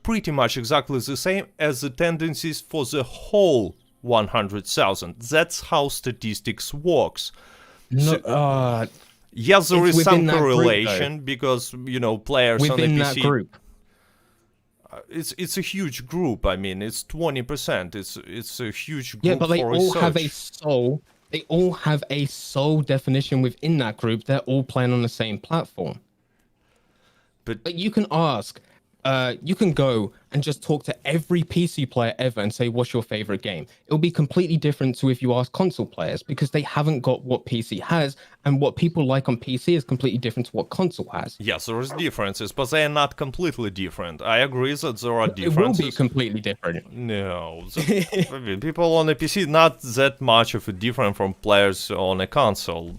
pretty much exactly the same as the tendencies for the whole 100,000. That's how statistics works. No, yes, there is some correlation because, you know, players within on the PC. That group. It's a huge group. I mean, it's 20%. It's a huge group. Yeah, but they for all research. have a soul. They all have a sole definition within that group. They're all playing on the same platform. But you can ask, you can go and just talk to every PC player ever and say, what's your favorite game? It'll be completely different to if you ask console players, because they haven't got what PC has, and what people like on PC is completely different to what console has. Yes, there is differences, but they are not completely different. I agree that there are differences. It will be completely different. No, I mean, people on the PC not that much of a different from players on a console.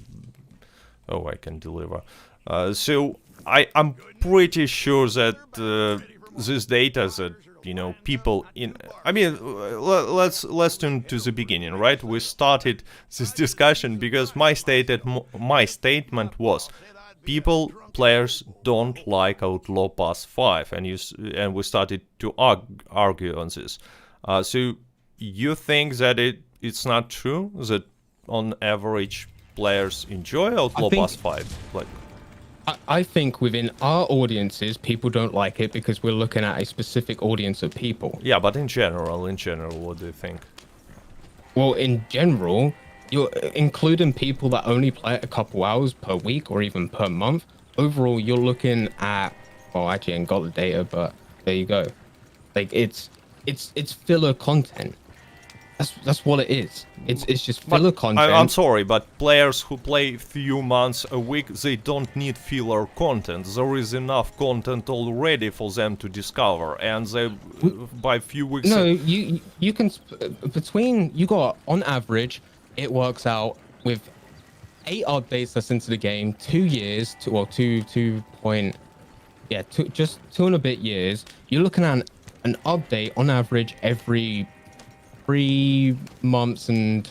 Oh, I can deliver. So I'm pretty sure that this data that, you know, people in, I mean, let's turn to the beginning, right? We started this discussion because my statement was players don't like Outlaw Pass 5, and we started to argue on this. So you think that it's not true that on average players enjoy Outlaw Pass 5? Like, I think within our audiences, people don't like it because we're looking at a specific audience of people. Yeah, but in general, what do you think? Well, in general, you're including people that only play it a couple hours per week or even per month. Overall, you're looking at, well, actually, I ain't got the data, but there you go. Like it's filler content. That's what it is. It's just filler content. I'm sorry, but players who play few months a week, they don't need filler content. There is enough content already for them to discover, and they by few weeks. No, you can between you got on average, it works out with 8 updates that's into the game, 2 years, just 2 and a bit years. You're looking at an update on average every 3 months and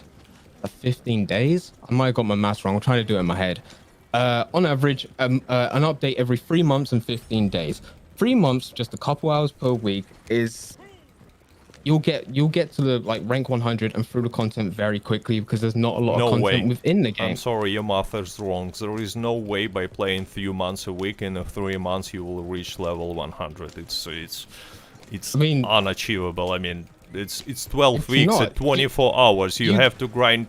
15 days. I might have got my maths wrong. I'm trying to do it in my head. On average, an update every 3 months and 15 days. 3 months, just a couple hours per week, is you'll get to the like rank 100 and through the content very quickly because there's not a lot of content within the game. I'm sorry, your math is wrong. There is no way by playing 3 months a week in 3 months you will reach level 100. It's I mean, unachievable. I mean, it's 12 weeks at 24 hours. You have to grind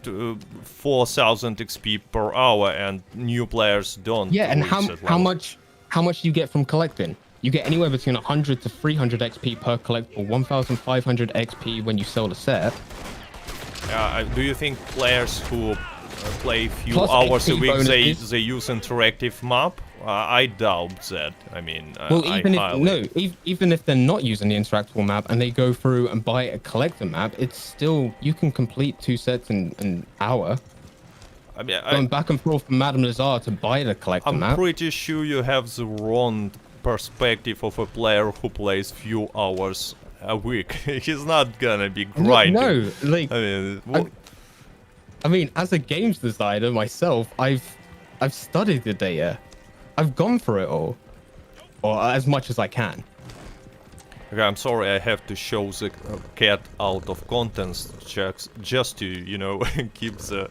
4,000 XP per hour, and new players don't. Yeah, and how much do you get from collecting? You get anywhere between 100 to 300 XP per collectible, 1,500 XP when you sell the set. Do you think players who play few Plus hours XP a week bonuses. they use interactive map? I doubt that. I mean, Well, even if they're not using the interactable map and they go through and buy a collector map, it's still you can complete 2 sets in an hour. I mean, Going back and forth from Madame Lazare to buy the collector I'm map. pretty sure you have the wrong perspective of a player who plays few hours a week. He's not gonna be grinding. No, like I mean, as a games designer myself, I've studied the data. I've gone for it all, or as much as I can. Okay, I'm sorry, I have to show the cat out of contents checks just to, you know, keep the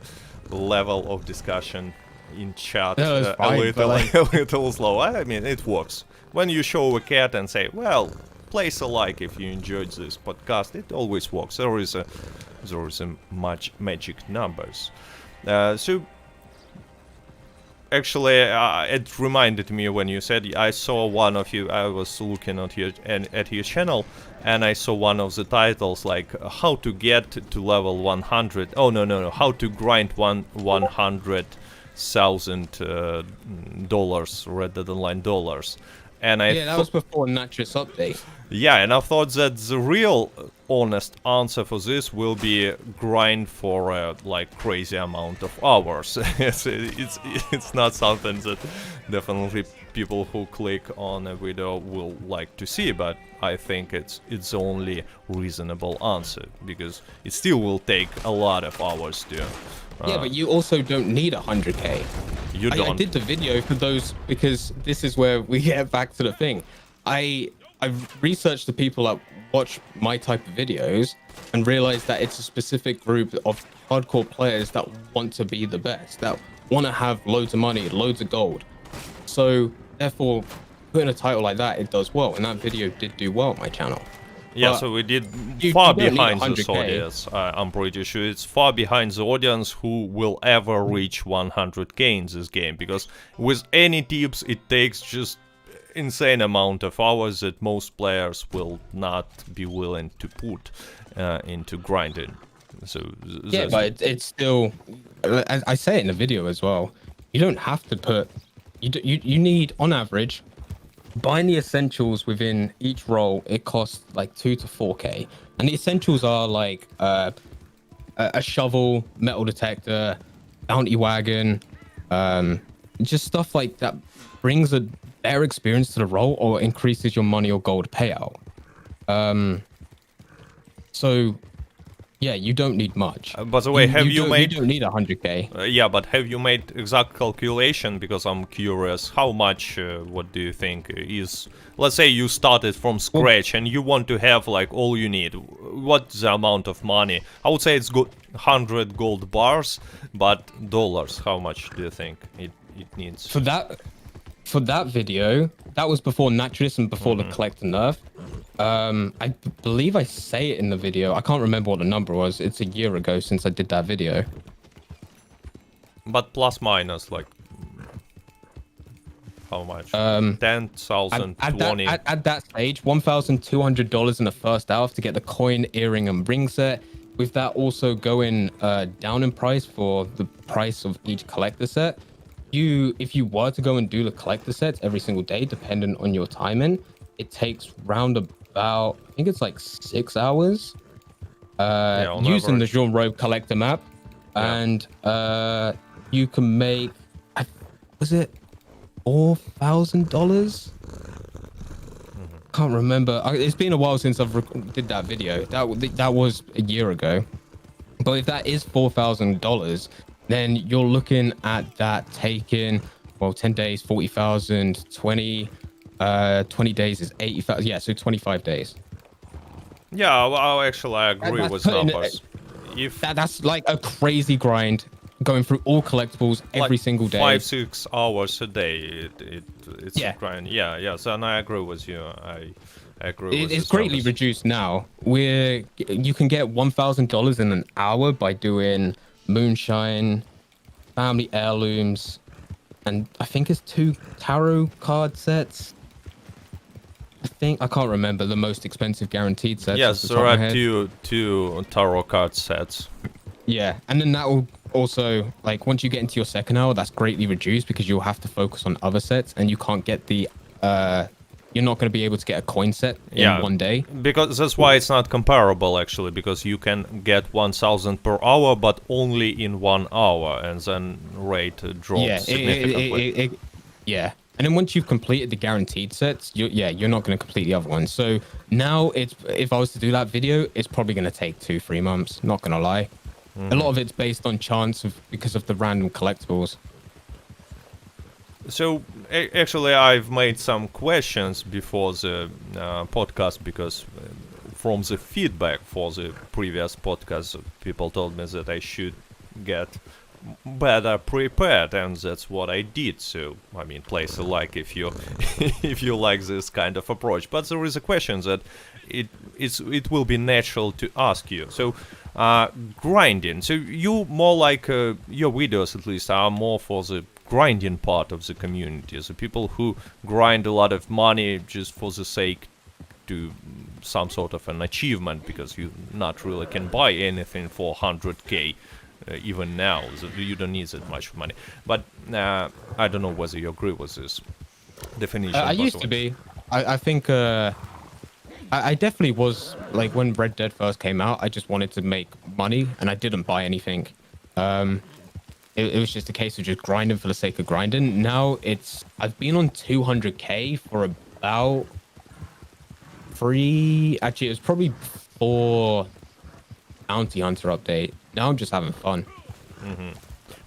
level of discussion in chat No, fine, a little slow. I mean, it works. When you show a cat and say, well, place a like if you enjoyed this podcast, it always works. There is a much magic numbers. So actually, it reminded me when you said I saw one of you. I was looking at your channel, and I saw one of the titles like how to get to level 100. Oh no! How to grind $100,000 Red Dead Online dollars. And that was before Natris update. Yeah, and I thought that the real honest answer for this will be grind for like crazy amount of hours. it's not something that definitely people who click on a video will like to see, but I think it's the only reasonable answer because it still will take a lot of hours to. Yeah, but you also don't need 100k. You don't. I did the video for those because this is where we get back to the thing. I've researched the people that watch my type of videos and realized that it's a specific group of hardcore players that want to be the best, that want to have loads of money, loads of gold. So therefore, putting a title like that, it does well, and that video did do well on my channel. Yeah, but so we did you far don't need behind 100K. this audience. I'm pretty sure it's far behind the audience who will ever reach 100k in this game, because with any tips it takes just insane amount of hours that most players will not be willing to put into grinding. So yeah, but it's still, I say it in the video as well, you don't have to put, you need on average, buying the essentials within each role, it costs like 2 to 4k, and the essentials are like a shovel, metal detector, bounty wagon, just stuff like that brings a better experience to the role or increases your money or gold payout. So yeah, you don't need much. by the way, you don't need 100k. Yeah, but have you made exact calculation? Because I'm curious, how much, what do you think is, let's say you started from scratch and you want to have like all you need. What's the amount of money? I would say it's 100 gold bars, but dollars, how much do you think it needs? For that video, that was before Natris and before the collector nerf. I believe I say it in the video. I can't remember what the number was. It's a year ago since I did that video. But plus minus, like, how much? 10,000, 20. At that stage, $1,200 in the first hour to get the coin, earring, and ring set. with that also going down in price for the price of each collector set, if you were to go and do the collector sets every single day, dependent on your timing, it takes round about, I think it's like 6 hours Yeah, on using the average. Jean Robe collector map. Yeah. And you can make, was it $4,000? Can't remember. It's been a while since I've did that video. That was a year ago. But if that is $4,000, then you're looking at that taking, well, 10 days, 40,000, 20 days is 80,000. Yeah, so 25 days. Yeah, well, actually, I agree That's with putting numbers. If That's like a crazy grind, going through all collectibles every like single day. 5-6 hours a day, it's Yeah. a grind. Yeah, yes, and I agree with you. I agree with It's these greatly numbers. reduced now. You can get $1,000 in an hour by doing moonshine, family heirlooms, and I think it's 2 tarot card sets. I can't remember the most expensive guaranteed sets. Yes, off the top there of my are head. two tarot card sets. Yeah, and then that will also, like, once you get into your second hour, that's greatly reduced because you'll have to focus on other sets, and you can't get you're not going to be able to get a coin set in one day. Because that's why it's not comparable actually, because you can get 1,000 per hour, but only in 1 hour, and then rate drops Yeah, significantly. yeah. And then once you've completed the guaranteed sets, you're not going to complete the other ones. So now if I was to do that video, it's probably going to take 2-3 months. Not going to lie. A lot of it's based on chance because of the random collectibles. So actually, I've made some questions before the podcast because from the feedback for the previous podcast, people told me that I should get better prepared, and that's what I did. So I mean, place a like if you if you like this kind of approach. But there is a question that it will be natural to ask you. So grinding. So you more like your videos at least are more for the grinding part of the community. The people who grind a lot of money just for the sake to some sort of an achievement, because you not really can buy anything for 100k. Even now, so you don't need that much money. But I don't know whether you agree with this definition. I used to be. I think I definitely was, like, when Red Dead first came out, I just wanted to make money and I didn't buy anything. It was just a case of just grinding for the sake of grinding. Now I've been on 200k for about actually it was probably 4 bounty hunter update. Now I'm just having fun.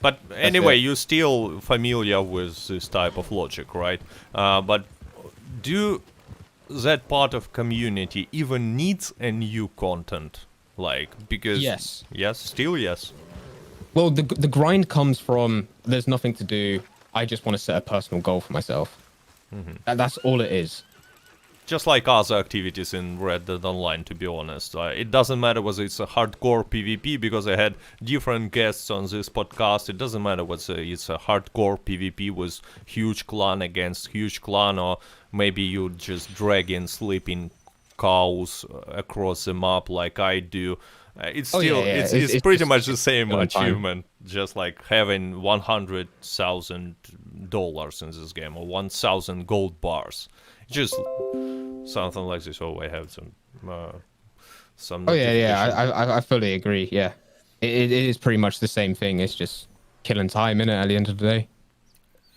But anyway, you're still familiar with this type of logic, right? But do that part of community even needs a new content? Like, because Yes. Still yes. Well, the grind comes from there's nothing to do. I just want to set a personal goal for myself. That's all it is. Just like other activities in Red Dead Online, to be honest. It doesn't matter whether it's a hardcore PvP, because I had different guests on this podcast. It doesn't matter whether it's a hardcore PvP with huge clan against huge clan, or maybe you just dragging sleeping cows across the map like I do. It's still, it's pretty much the same achievement, just like having $100,000 in this game, or 1,000 gold bars. Just something like this. Oh, I have some. Oh yeah. I fully agree. Yeah, it is pretty much the same thing. It's just killing time in it at the end of the day.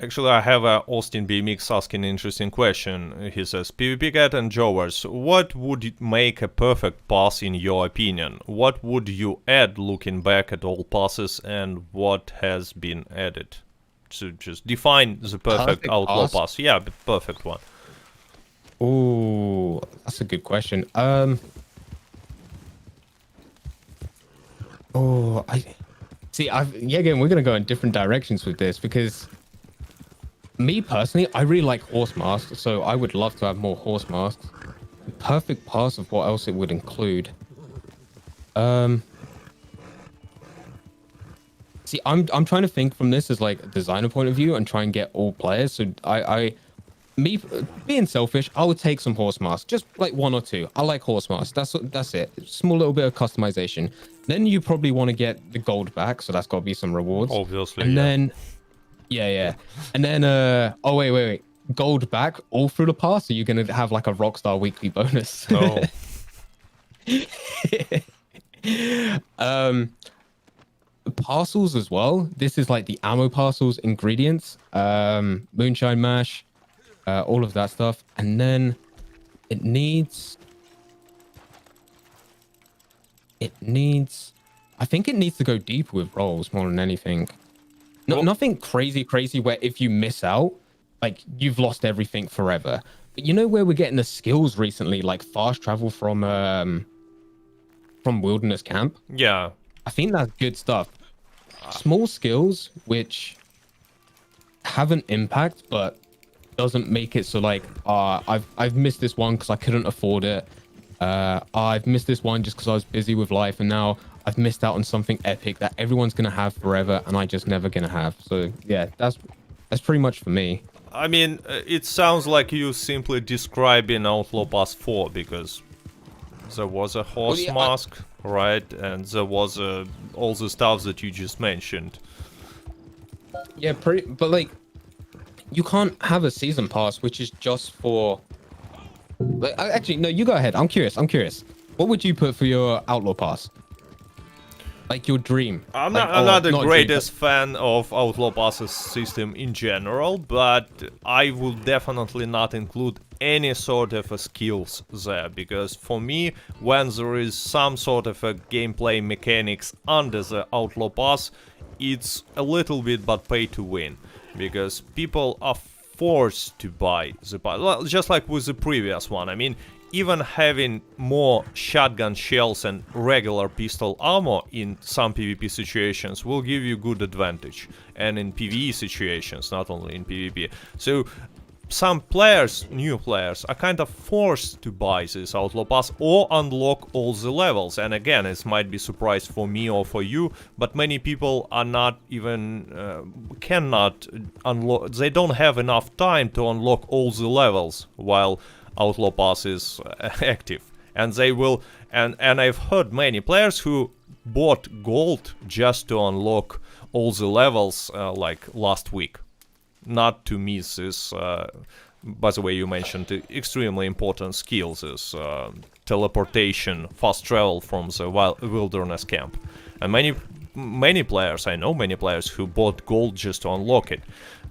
Actually, I have Austin B. Mix asking an interesting question. He says, PvP Cat and Jowers, what would make a perfect pass in your opinion? What would you add looking back at all passes, and what has been added? So just define the perfect outlaw pass. Yeah, the perfect one. Oh, that's a good question. I see. Again, we're gonna go in different directions with this, because me personally, I really like horse masks, so I would love to have more horse masks. The perfect pass of what else it would include. See, I'm trying to think from this as like a designer point of view and try and get all players. So Me being selfish, I would take some horse masks, just like 1 or 2. I like horse masks. That's it. Small little bit of customization. Then you probably want to get the gold back, so that's got to be some rewards. Obviously, And yeah. then, yeah. And then, oh wait. Gold back all through the pass, so you're gonna have like a Rockstar weekly bonus. Oh, Parcels as well. This is like the ammo parcels, ingredients, moonshine mash, all of that stuff. And then it needs I think it needs to go deeper with rolls more than anything. Well- Nothing crazy where if you miss out, like you've lost everything forever. But you know where we're getting the skills recently, like fast travel from wilderness camp? yeah. I think that's good stuff. Small skills which have an impact, but doesn't make it so like I've missed this one because I couldn't afford it. I've missed this one just because I was busy with life, and now I've missed out on something epic that everyone's gonna have forever, and I just never gonna have. So yeah, that's pretty much for me. I mean, it sounds like you simply describing Outlaw Pass 4 because there was a horse yeah, mask, right? And there was all the stuff that you just mentioned. Yeah, but like, you can't have a season pass which is just for. Like, actually, no. You go ahead. I'm curious. What would you put for your Outlaw Pass? Like your dream. I'm Like, not the dream, greatest fan of Outlaw Passes system in general, but I will definitely not include any sort of skills there, because for me, when there is some sort of a gameplay mechanics under the Outlaw Pass, it's a little bit but pay to win, because people are forced to buy the pass, well, just like with the previous one. I mean, even having more shotgun shells and regular pistol ammo in some PvP situations will give you good advantage, and in PvE situations, not only in PvP. So some players, new players, are kind of forced to buy this Outlaw Pass or unlock all the levels. And again, it might be surprise for me or for you, but many people are not even cannot unlock. They don't have enough time to unlock all the levels while Outlaw Pass is active, and they will. And I've heard many players who bought gold just to unlock all the levels, like last week, not to miss this. By the way, you mentioned the extremely important skills is teleportation, fast travel from the wilderness camp, and many players, I know many players who bought gold just to unlock it,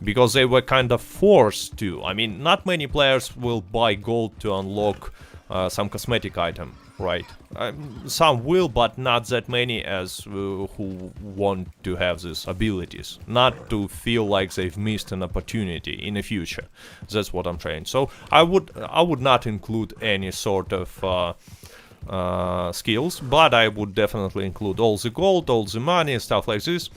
because they were kind of forced to. I mean, not many players will buy gold to unlock some cosmetic item, right? Some will, but not that many as who want to have these abilities, not to feel like they've missed an opportunity in the future. That's what I'm trying. So I would not include any sort of skills, but I would definitely include all the gold, all the money, stuff like this,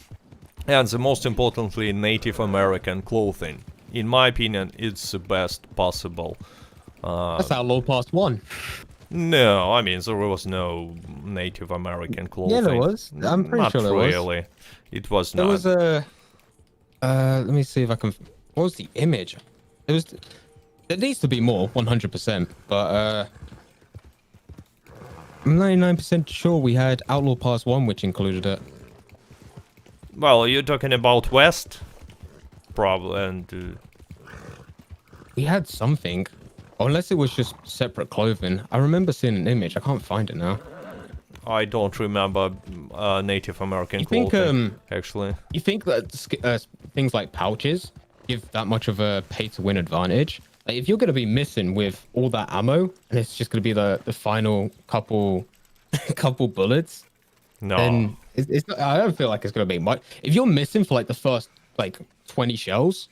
and the most importantly, Native American clothing. In my opinion, it's the best possible. That's Outlaw Pass 1. No, I mean, there was no Native American clothing. Yeah, there was. I'm pretty sure there was. Not really. It was There not. was a. Let me see if I can. What was the image? It was. There needs to be more, 100%. But I'm 99% sure we had Outlaw Pass 1, which included it. Well, you're talking about West? Probably, and... We had something. Unless it was just separate clothing. I remember seeing an image. I can't find it now. I don't remember Native American You think, clothing, actually. You think that things like pouches give that much of a pay-to-win advantage? Like, if you're going to be missing with all that ammo, and it's just going to be the final couple bullets, No. then it's not, I don't feel like it's going to be much. If you're missing for like the first like 20 shells,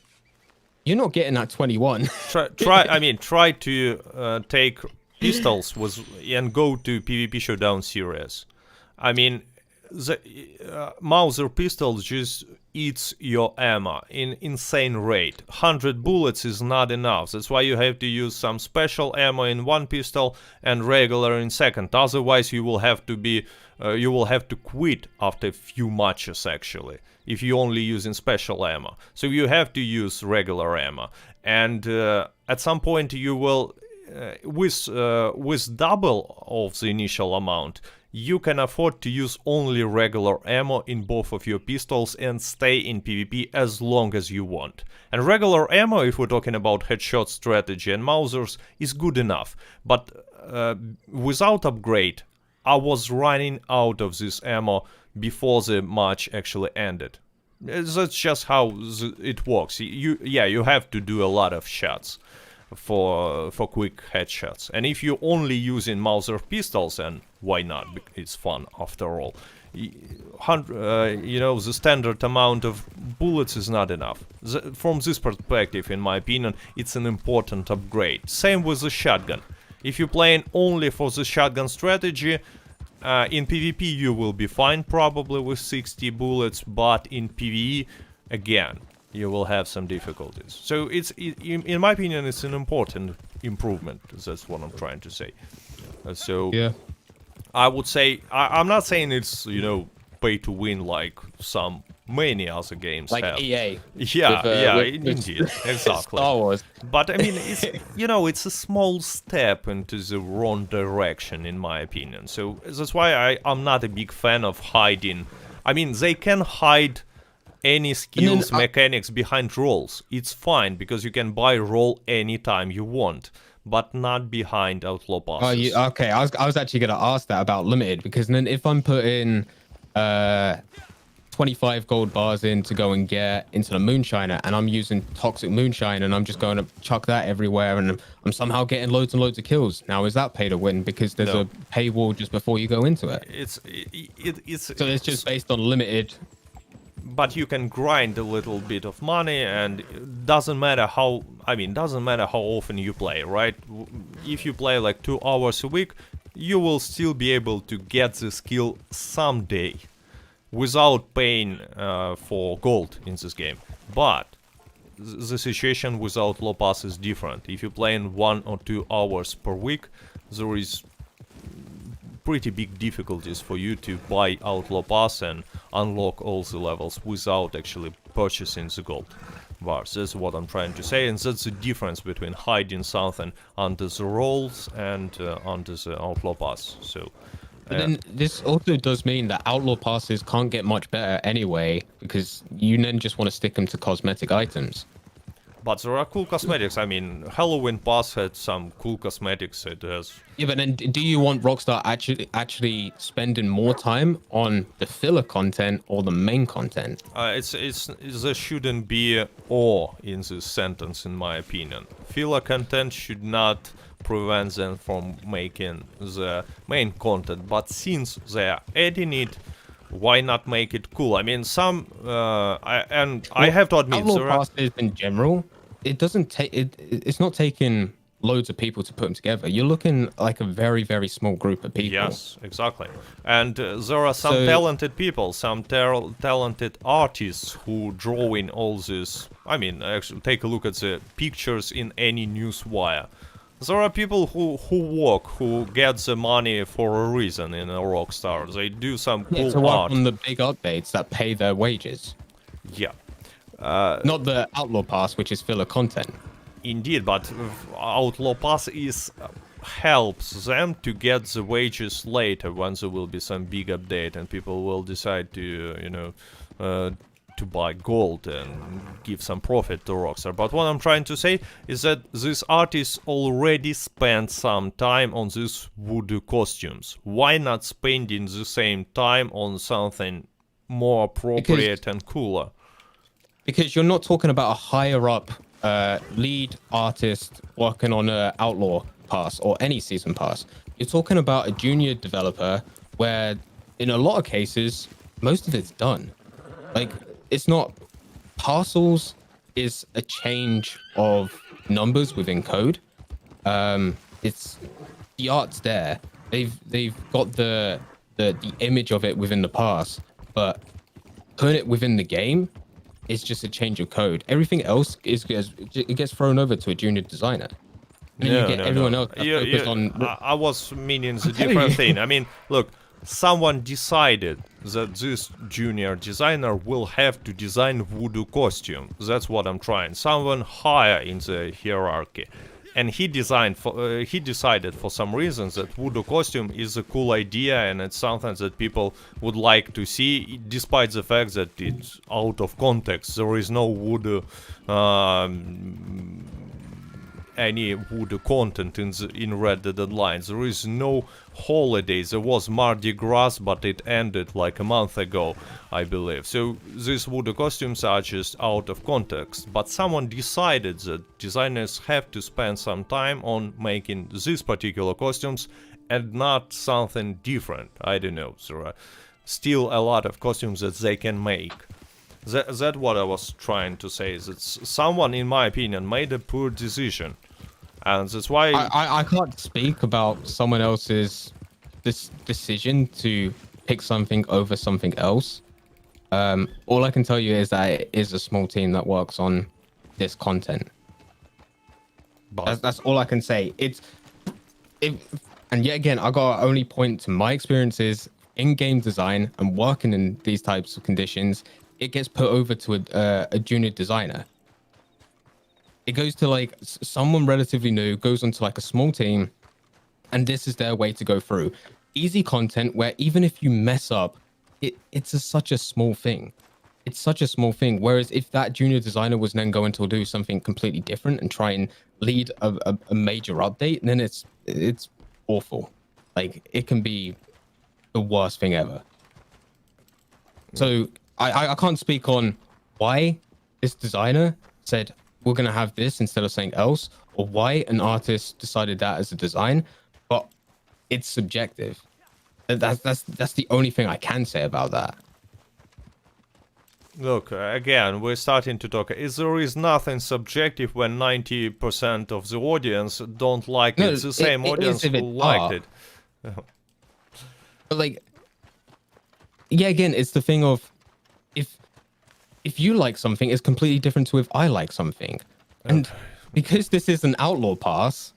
you're not getting that 21. try to take pistols and go to PvP Showdown series. I mean, the Mauser pistol just eats your ammo in insane rate. 100 bullets is not enough. That's why you have to use some special ammo in one pistol and regular in second. Otherwise, you will have to quit after a few matches, actually, if you only using special ammo. So you have to use regular ammo. and at some point you will, with double of the initial amount, you can afford to use only regular ammo in both of your pistols and stay in PvP as long as you want. And regular ammo, if we're talking about headshot strategy and Mausers, is good enough. But without upgrade, I was running out of this ammo before the match actually ended. That's just how it works. You have to do a lot of shots for quick headshots. And if you're only using Mauser pistols, and why not? It's fun after all. The standard amount of bullets is not enough. From this perspective, in my opinion, it's an important upgrade. Same with the shotgun. If you're playing only for the shotgun strategy, in PvP you will be fine probably with 60 bullets, but in PvE, again, you will have some difficulties. So in my opinion, it's an important improvement. That's what I'm trying to say. Yeah, I would say, I'm not saying it's, pay to win like many other games like have. EA. Indeed, exactly. Star Wars. But I mean, it's a small step into the wrong direction, in my opinion. So that's why I'm not a big fan of hiding. I mean, they can hide any skills, mechanics behind rolls. It's fine, because you can buy roll anytime you want, but not behind Outlaw passes. Okay, I was actually going to ask that about limited, because then if I'm putting 25 gold bars in to go and get into the Moonshiner, and I'm using Toxic Moonshine, and I'm just going to chuck that everywhere, and I'm somehow getting loads and loads of kills. Now, is that pay to win? Because there's a paywall just before you go into it. So it's just based on limited. But you can grind a little bit of money, and it doesn't matter how often you play, right? If you play like 2 hours a week, you will still be able to get the skill someday without paying for gold in this game. But the situation with Outlaw Pass is different. If you play in 1 or 2 hours per week, there is pretty big difficulties for you to buy Outlaw Pass and unlock all the levels without actually purchasing the gold bars. That's what I'm trying to say, and that's the difference between hiding something under the rolls and under the Outlaw Pass. So, but then this also does mean that Outlaw passes can't get much better anyway, because you then just want to stick them to cosmetic items. But there are cool cosmetics. I mean, Halloween Pass had some cool cosmetics. It has. Yeah, but then do you want Rockstar actually spending more time on the filler content or the main content? There shouldn't be or in this sentence, in my opinion. Filler content should not prevent them from making the main content. But since they are adding it, why not make it cool? I mean, I have to admit, Outlaw passes in general, it doesn't take it's not taking loads of people to put them together. You're looking like a very, very small group of people. Yes, exactly. And there are some talented people, some talented artists who draw in all this. I mean, actually, take a look at the pictures in any newswire. There are people who get the money for a reason in a Rockstar. They do some cool to work art. on the big updates that pay their wages. Yeah. Not the Outlaw Pass, which is filler content. Indeed, but Outlaw Pass helps them to get the wages later, when there will be some big update and people will decide to, to buy gold and give some profit to Rockstar. But what I'm trying to say is that these artists already spent some time on these voodoo costumes. Why not spending the same time on something more appropriate and cooler? Because you're not talking about a higher up lead artist working on an Outlaw Pass or any season pass. You're talking about a junior developer where, in a lot of cases, most of it's done. Like, it's not parcels is a change of numbers within code. It's the art's there. They've got the image of it within the pass, but putting it within the game is just a change of code. Everything else it gets thrown over to a junior designer. And then you get everyone else focused on. I was meaning the different thing. I mean, look, someone decided that this junior designer will have to design voodoo costume. That's what I'm trying. Someone higher in the hierarchy. And he decided for some reasons that voodoo costume is a cool idea and it's something that people would like to see, despite the fact that it's out of context. There is no voodoo, any voodoo content in Red Dead Online. There is no holiday. There was Mardi Gras, but it ended like a month ago, I believe. So these voodoo costumes are just out of context. But someone decided that designers have to spend some time on making these particular costumes and not something different. I don't know. There are still a lot of costumes that they can make. That's what I was trying to say, is that someone, in my opinion, made a poor decision. And that's why... I can't speak about someone else's decision to pick something over something else. All I can tell you is that it is a small team that works on this content. That's all I can say. And yet again, I got only point to my experiences in game design and working in these types of conditions. It gets put over to a junior designer. It goes to like someone relatively new, goes onto like a small team, and this is their way to go through easy content where even if you mess up, it's such a small thing. It's such a small thing. Whereas if that junior designer was then going to do something completely different and try and lead a major update, then it's awful. Like it can be the worst thing ever. So I can't speak on why this designer said we're going to have this instead of something else, or why an artist decided that as a design, but it's subjective. That's the only thing I can say about that. Look, again, we're starting to talk. There is nothing subjective when 90% of the audience don't like it. It's the same audience who liked it. But like, yeah, again, it's the thing of if you like something, it's completely different to if I like something. And because this is an Outlaw pass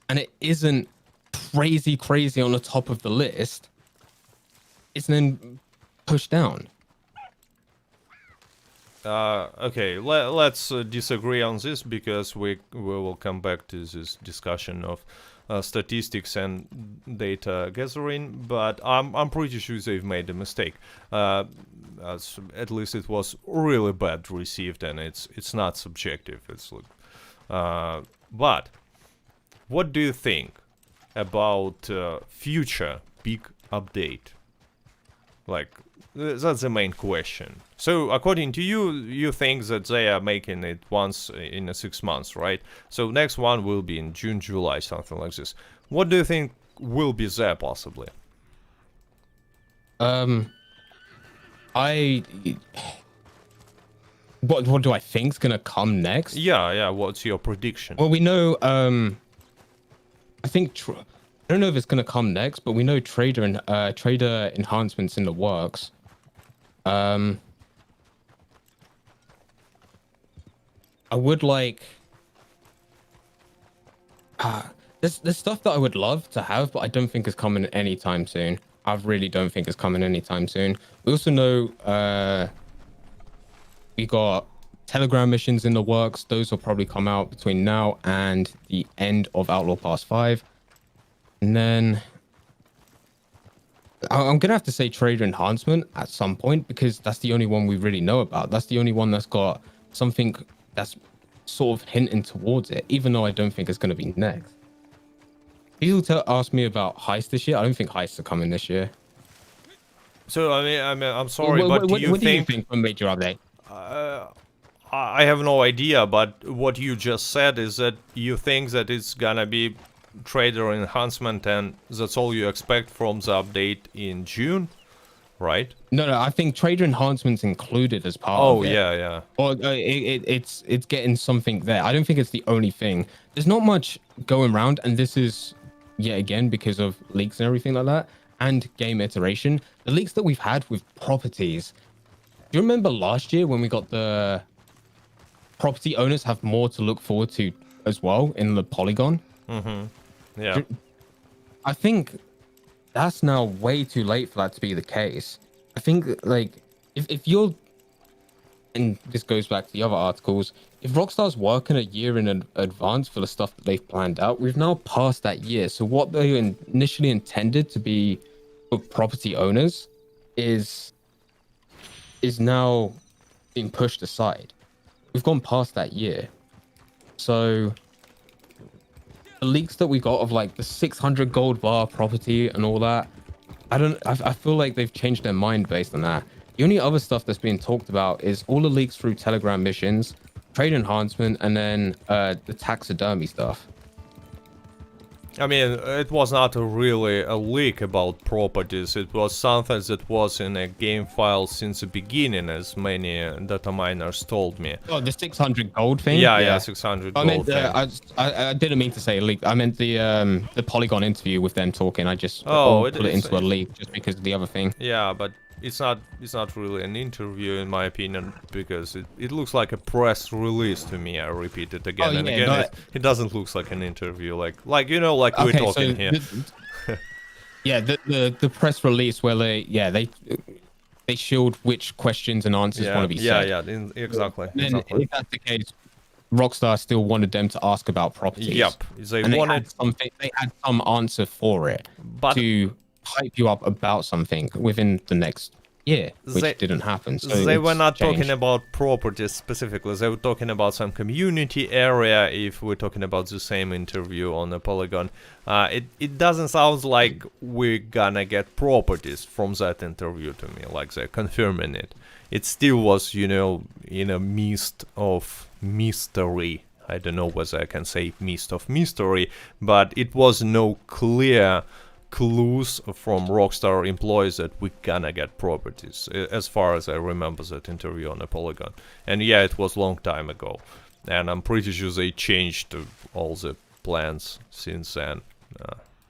and it isn't crazy on the top of the list, it's then pushed down. Okay, let's disagree on this, because we will come back to this discussion of statistics and data gathering, but I'm pretty sure they've made a mistake. At least it was really bad received, and it's not subjective. It's but what do you think about future big update? Like, that's the main question. So according to you, you think that they are making it once in 6 months, right? So next one will be in June, July, something like this. What do you think will be there possibly? What do I think's gonna come next? Yeah. What's your prediction? Well, we know. I think. I don't know if it's gonna come next, but we know trader enhancements in the works. I would like. There's stuff that I would love to have, but I don't think is coming anytime soon. I really don't think it's coming anytime soon. We also know we got Telegram missions in the works. Those will probably come out between now and the end of Outlaw Pass 5. And then I'm going to have to say trader enhancement at some point, because that's the only one we really know about. That's the only one that's got something that's sort of hinting towards it, even though I don't think it's going to be next. People ask me about heists this year. I don't think heists are coming this year. So I mean, I'm sorry, but what do you think from major update? I have no idea, but what you just said is that you think that it's gonna be trader enhancement, and that's all you expect from the update in June, right? No, I think trader enhancements included as part of it. Yeah. Or it's getting something there. I don't think it's the only thing. There's not much going around, and this is yet again because of leaks and everything like that, and game iteration. The leaks that we've had with properties. Do you remember last year when we got the property owners have more to look forward to as well in the Polygon? Mm-hmm. Yeah. I think that's now way too late for that to be the case. I think like if you're, and this goes back to the other articles, if Rockstar's working a year in advance for the stuff that they've planned out, we've now passed that year. So what they initially intended to be for property owners is now being pushed aside. We've gone past that year. So the leaks that we got of like the 600 gold bar property and all that, I feel like they've changed their mind based on that. The only other stuff that's being talked about is all the leaks through Telegram missions, trade enhancement, and then the taxidermy stuff. I mean, it was not really a leak about properties. It was something that was in a game file since the beginning, as many data miners told me. Oh, the 600 gold thing? Yeah, 600 gold meant, thing. I didn't mean to say a leak. I meant the Polygon interview with them talking. I just put it into a leak just because of the other thing. Yeah, but it's not really an interview in my opinion, because it looks like a press release to me. I repeat it again and again. No, it doesn't look like an interview, like we're talking here. The press release where they shield which questions and answers want to be said. Exactly. If that's the case, Rockstar still wanted them to ask about properties. Yep, they had some answer for it, but to hype you up about something within the next year, which didn't happen. So they were not talking about properties specifically. They were talking about some community area. If we're talking about the same interview on the Polygon, it doesn't sound like we're gonna get properties from that interview to me, like they're confirming it. It still was, in a mist of mystery. I don't know whether I can say mist of mystery, but it was no clear clues from Rockstar employees that we're gonna get properties, as far as I remember that interview on the Polygon. And yeah, it was long time ago, and I'm pretty sure they changed all the plans since then.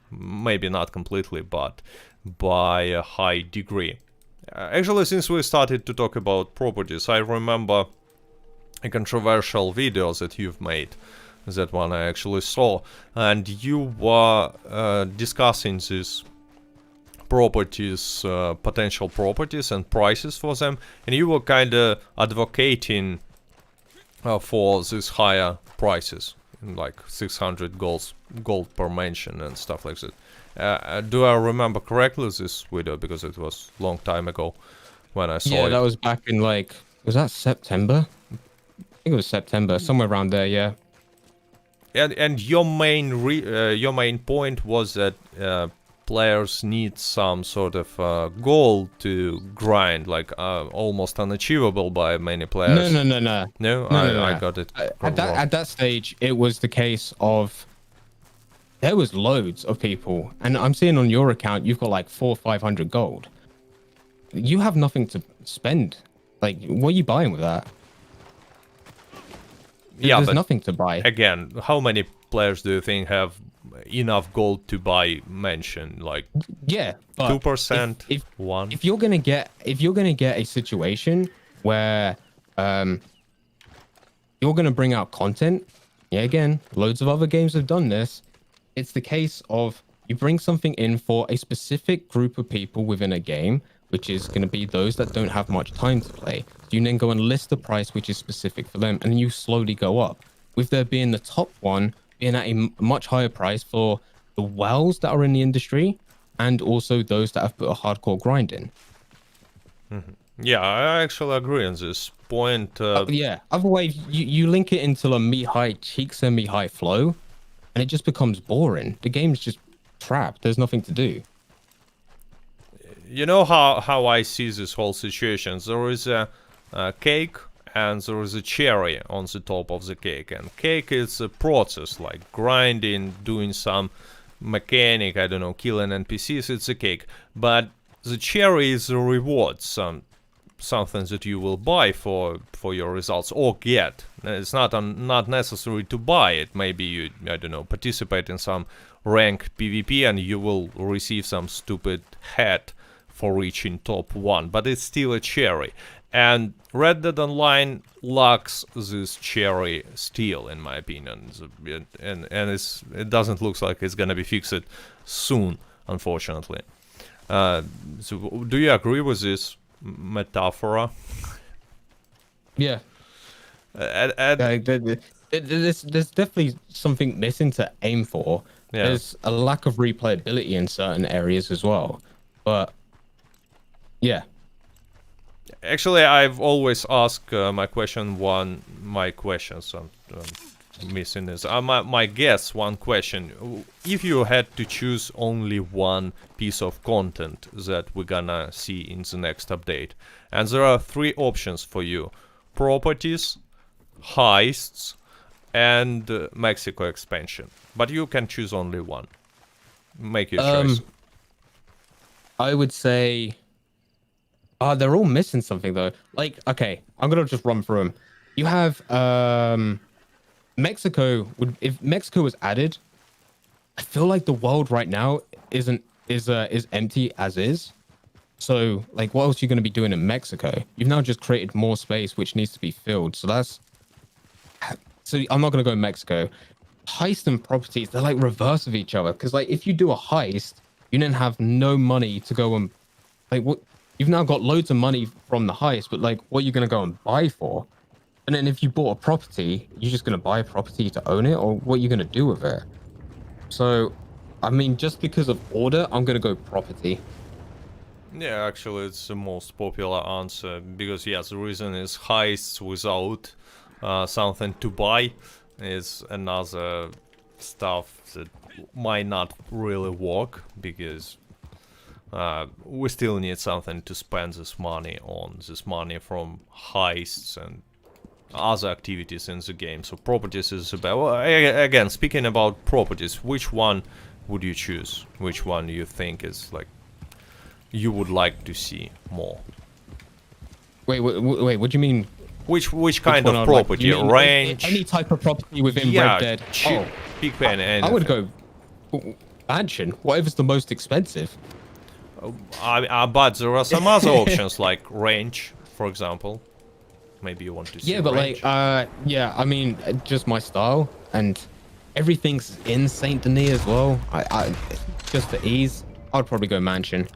Maybe not completely, but by a high degree. Actually, since we started to talk about properties, I remember a controversial video that you've made. That one I actually saw, and you were discussing these properties, potential properties and prices for them, and you were kind of advocating for these higher prices, like 600 gold per mansion and stuff like that. Do I remember correctly this video? Because it was a long time ago when I saw it. Yeah, that was back in was that September? I think it was September, somewhere around there, yeah. And your main point was that players need some sort of goal to grind, like almost unachievable by many players. No. I got it. At that stage, it was the case of there was loads of people, and I'm seeing on your account you've got like 400 or 500 gold. You have nothing to spend. Like, what are you buying with that? Yeah, there's nothing to buy. Again, how many players do you think have enough gold to buy mansion? Like, yeah, 2%, if 1%. If you're gonna get a situation where you're gonna bring out content, yeah, again, loads of other games have done this. It's the case of you bring something in for a specific group of people within a game, which is going to be those that don't have much time to play. You then go and list the price which is specific for them, and you slowly go up, with there being the top one being at a much higher price for the whales that are in the industry, and also those that have put a hardcore grind in. Mm-hmm. Yeah, I actually agree on this point. Yeah, otherwise you link it into a me-high cheeks and me-high flow, and it just becomes boring. The game's just trapped. There's nothing to do. You know how I see this whole situation? There is a cake and there is a cherry on the top of the cake. And cake is a process, like grinding, doing some mechanic, I don't know, killing NPCs, it's a cake. But the cherry is a reward, something that you will buy for your results or get. It's not necessary to buy it. Maybe you, I don't know, participate in some rank PvP and you will receive some stupid hat for reaching top 1, but it's still a cherry. And Red Dead Online lacks this cherry still, in my opinion, and it doesn't look like it's gonna be fixed soon, unfortunately. So do you agree with this metaphor? Yeah. And There's definitely something missing to aim for. yeah. There's a lack of replayability in certain areas as well. But yeah. Actually, I've always asked my questions. I'm missing this. My guess, one question. If you had to choose only one piece of content that we're gonna see in the next update, and there are three options for you: properties, heists, and Mexico expansion. But you can choose only one. Make your choice. I would say they're all missing something though. Like, okay, I'm gonna just run through them. You have Mexico. If Mexico was added, I feel like the world right now is empty as is. So, like, what else are you gonna be doing in Mexico? You've now just created more space which needs to be filled. So I'm not gonna go Mexico. Heist and properties, they're like reverse of each other. Because like, if you do a heist, you then have no money to go and like what. You've now got loads of money from the heist, but like, what are you going to go and buy for? And then if you bought a property, you're just going to buy a property to own it, or what are you going to do with it? So, I mean, just because of order, I'm going to go property. Yeah, actually, it's the most popular answer because yes, the reason is heists without something to buy is another stuff that might not really work because we still need something to spend this money on. This money from heists and other activities in the game. So properties is about. Well, again, speaking about properties, which one would you choose? Which one you think is like you would like to see more? Wait, what do you mean? Which kind of property? Like, range? Any type of property within Red Dead? Big pen. I would go mansion. Whatever's the most expensive. But there are some other options like range, for example. Maybe you want to see. Yeah, but range. yeah. I mean, just my style, and everything's in Saint Denis as well. I just for ease, I'd probably go mansion.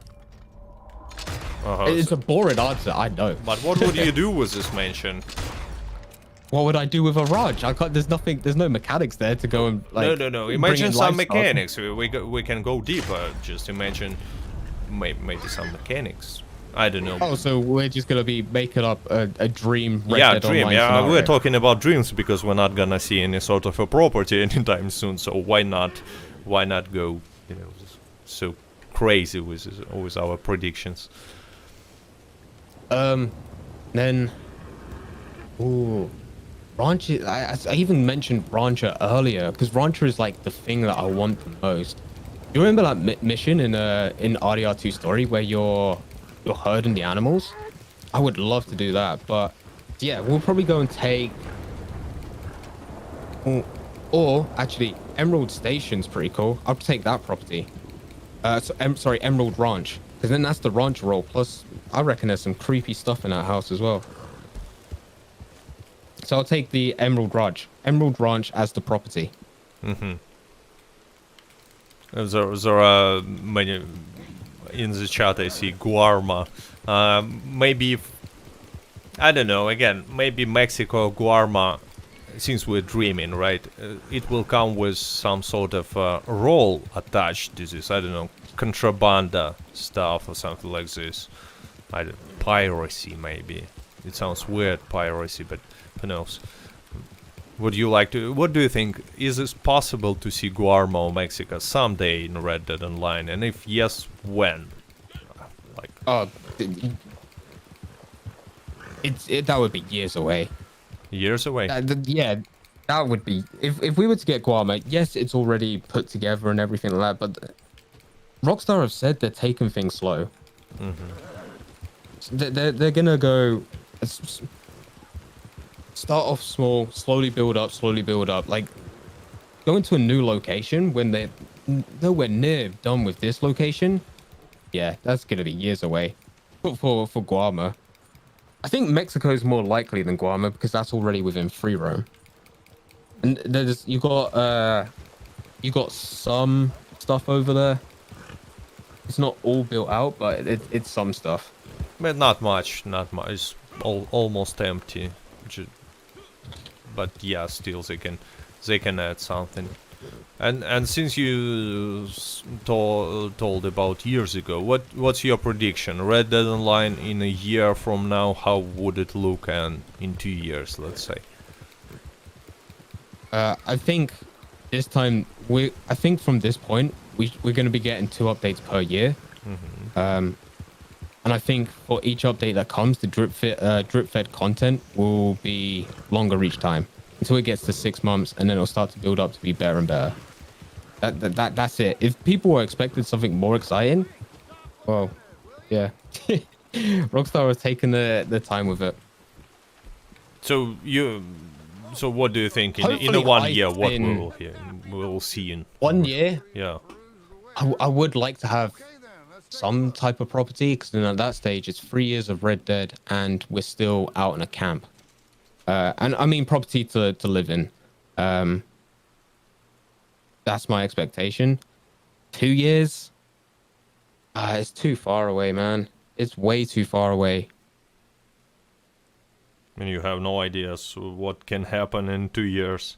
It's a boring answer, I know. But what would you do with this mansion? What would I do with a Raj? I can't. There's no mechanics there to go and like. No. Imagine some mechanics. We can go deeper. Just imagine. Maybe some mechanics. I don't know. Oh, so we're just gonna be making up a dream. Dream. Yeah, we're talking about dreams because we're not gonna see any sort of a property anytime soon. So why not go? So crazy with our predictions. Then, Rancher. I even mentioned Rancher earlier because Rancher is like the thing that I want the most. You remember that mission in RDR2 story where you're herding the animals? I would love to do that, but yeah, we'll probably go and take. Or actually, Emerald Station's pretty cool. I'll take that property. Sorry, Emerald Ranch, because then that's the ranch role. Plus, I reckon there's some creepy stuff in that house as well. So I'll take the Emerald Ranch as the property. There are many in the chat. I see Guarma. Maybe I don't know. Again, maybe Mexico Guarma. Since we're dreaming, right? It will come with some sort of role attached to this. I don't know, contrabanda stuff or something like this. Piracy maybe. It sounds weird, piracy, but who knows? What do you think? Is it possible to see Guarma or Mexico someday in Red Dead Online? And if yes, when? That would be years away. Years away? Yeah, that would be... If we were to get Guarma, yes, it's already put together and everything like that, but Rockstar have said they're taking things slow. They're gonna go... Start off small, slowly build up, like go into a new location when they're nowhere near done with this location. Yeah, that's gonna be years away. But for Guarma, I think Mexico is more likely than Guarma because that's already within free roam. And you got some stuff over there. It's not all built out, but it's some stuff. But not much, not much. It's almost empty. But yeah, still they can add something. And since you told about years ago, what's your prediction? Red Dead Online in a year from now, how would it look, and in 2 years, let's say? I think this time I think from this point we're going to be getting 2 updates per year. And I think for each update that comes, the drip fed content will be longer each time until it gets to 6 months, and then it'll start to build up to be better and better. That's it. If people were expecting something more exciting, well, yeah, Rockstar was taking the time with it. So what do you think in a 1 year? What we'll see in 1 year? Yeah, I would like to have some type of property, because then at that stage it's 3 years of Red Dead and we're still out in a camp. And I mean property to live in. That's my expectation. 2 years? It's too far away, man. It's way too far away. and you have no ideas what can happen in 2 years.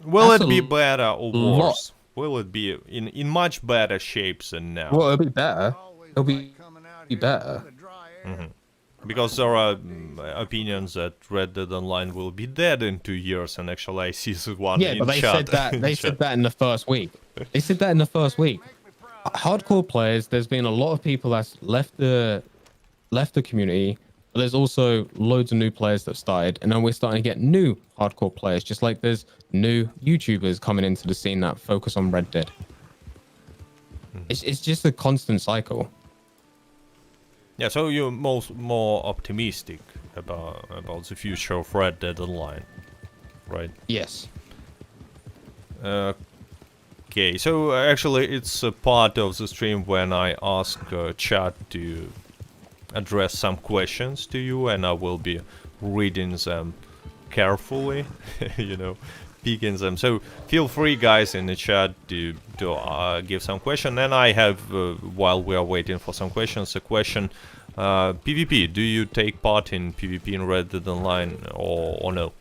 Will it be better or worse? Will it be in much better shapes than now? Well, it'll be better. It'll be better. Because there are opinions that Red Dead Online will be dead in 2 years, and actually I see one in but they chat. said that said that in the first week. They said that in the first week. Hardcore players, there's been a lot of people that's left the community, but there's also loads of new players that started, and then we're starting to get new hardcore players, just like there's new YouTubers coming into the scene that focus on Red Dead. It's just a constant cycle. Yeah, so you're more optimistic about the future of Red Dead Online, right? Yes. Okay, so actually it's a part of the stream when I ask chat to address some questions to you, and I will be reading them carefully, you know, picking them. So feel free, guys, in the chat to give some question. And I have, while we are waiting for some questions, a question. PvP, do you take part in PvP in Red Dead Online or no?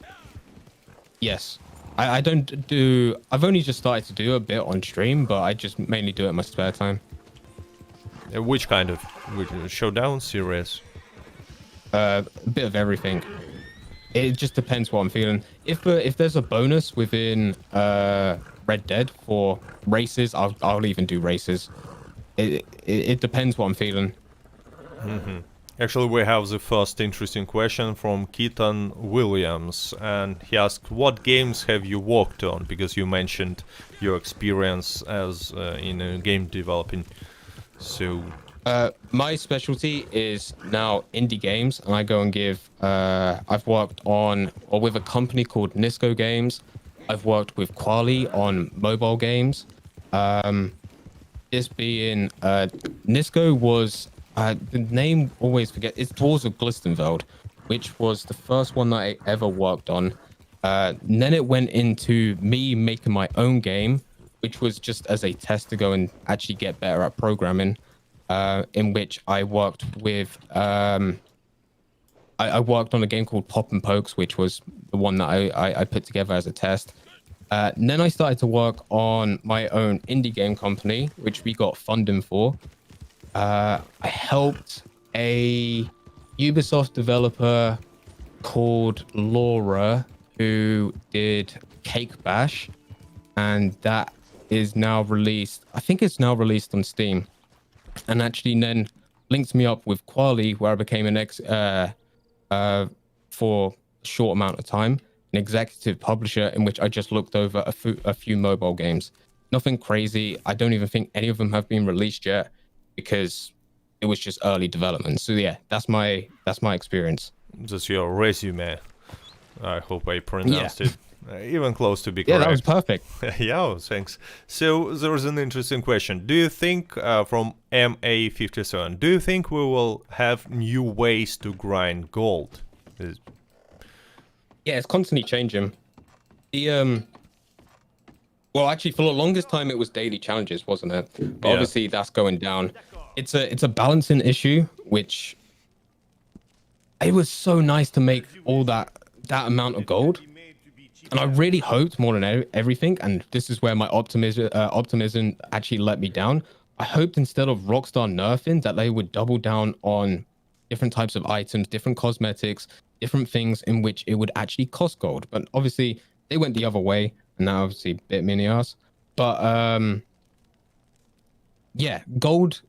Yes. I don't do... I've only just started to do a bit on stream, but I just mainly do it in my spare time. Which kind of showdown series? A bit of everything. It just depends what I'm feeling. If there's a bonus within Red Dead for races, I'll even do races. It depends what I'm feeling. Actually, we have the first interesting question from Keaton Williams, and he asked, what games have you worked on? Because you mentioned your experience as in game developing. So my specialty is now indie games, and I go and give I've worked on or with a company called Nisco Games. I've worked with Quali on mobile games. This being Nisco was the name always forget. It's Dwarves of Glistenveld, which was the first one that I ever worked on. Then it went into me making my own game, which was just as a test to go and actually get better at programming. In which I worked with I worked on a game called Pop and Pokes, which was the one that I put together as a test. And then I started to work on my own indie game company, which we got funding for. I helped a Ubisoft developer called Laura, who did Cake Bash, and that is now released. I think it's now released on Steam, and actually then linked me up with Quali, where I became for a short amount of time, an executive publisher, in which I just looked over a few mobile games. Nothing crazy. I don't even think any of them have been released yet, because it was just early development. So yeah, that's my experience. That's your resume. I hope I pronounced it even close to be correct. Yeah, that was perfect. Yeah, thanks. So there is an interesting question. Do you think, from MA57, do you think we will have new ways to grind gold? Yeah, it's constantly changing. The Well, actually, for the longest time, it was daily challenges, wasn't it? But Yeah. obviously, that's going down. It's a balancing issue, which it was so nice to make all that amount of gold, and I really hoped more than everything. And this is where my optimism actually let me down. I hoped instead of Rockstar nerfing that they would double down on different types of items, different cosmetics, different things in which it would actually cost gold. But obviously, they went the other way, and that obviously bit me in the ass. But yeah, gold.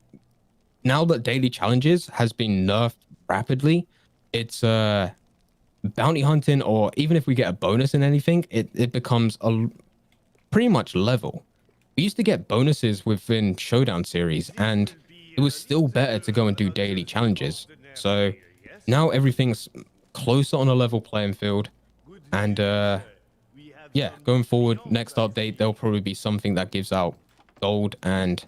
Now that daily challenges has been nerfed rapidly, it's bounty hunting, or even if we get a bonus in anything, it becomes pretty much level. We used to get bonuses within Showdown series, and it was still better to go and do daily challenges. So now everything's closer on a level playing field, and yeah, going forward, next update there'll probably be something that gives out gold, and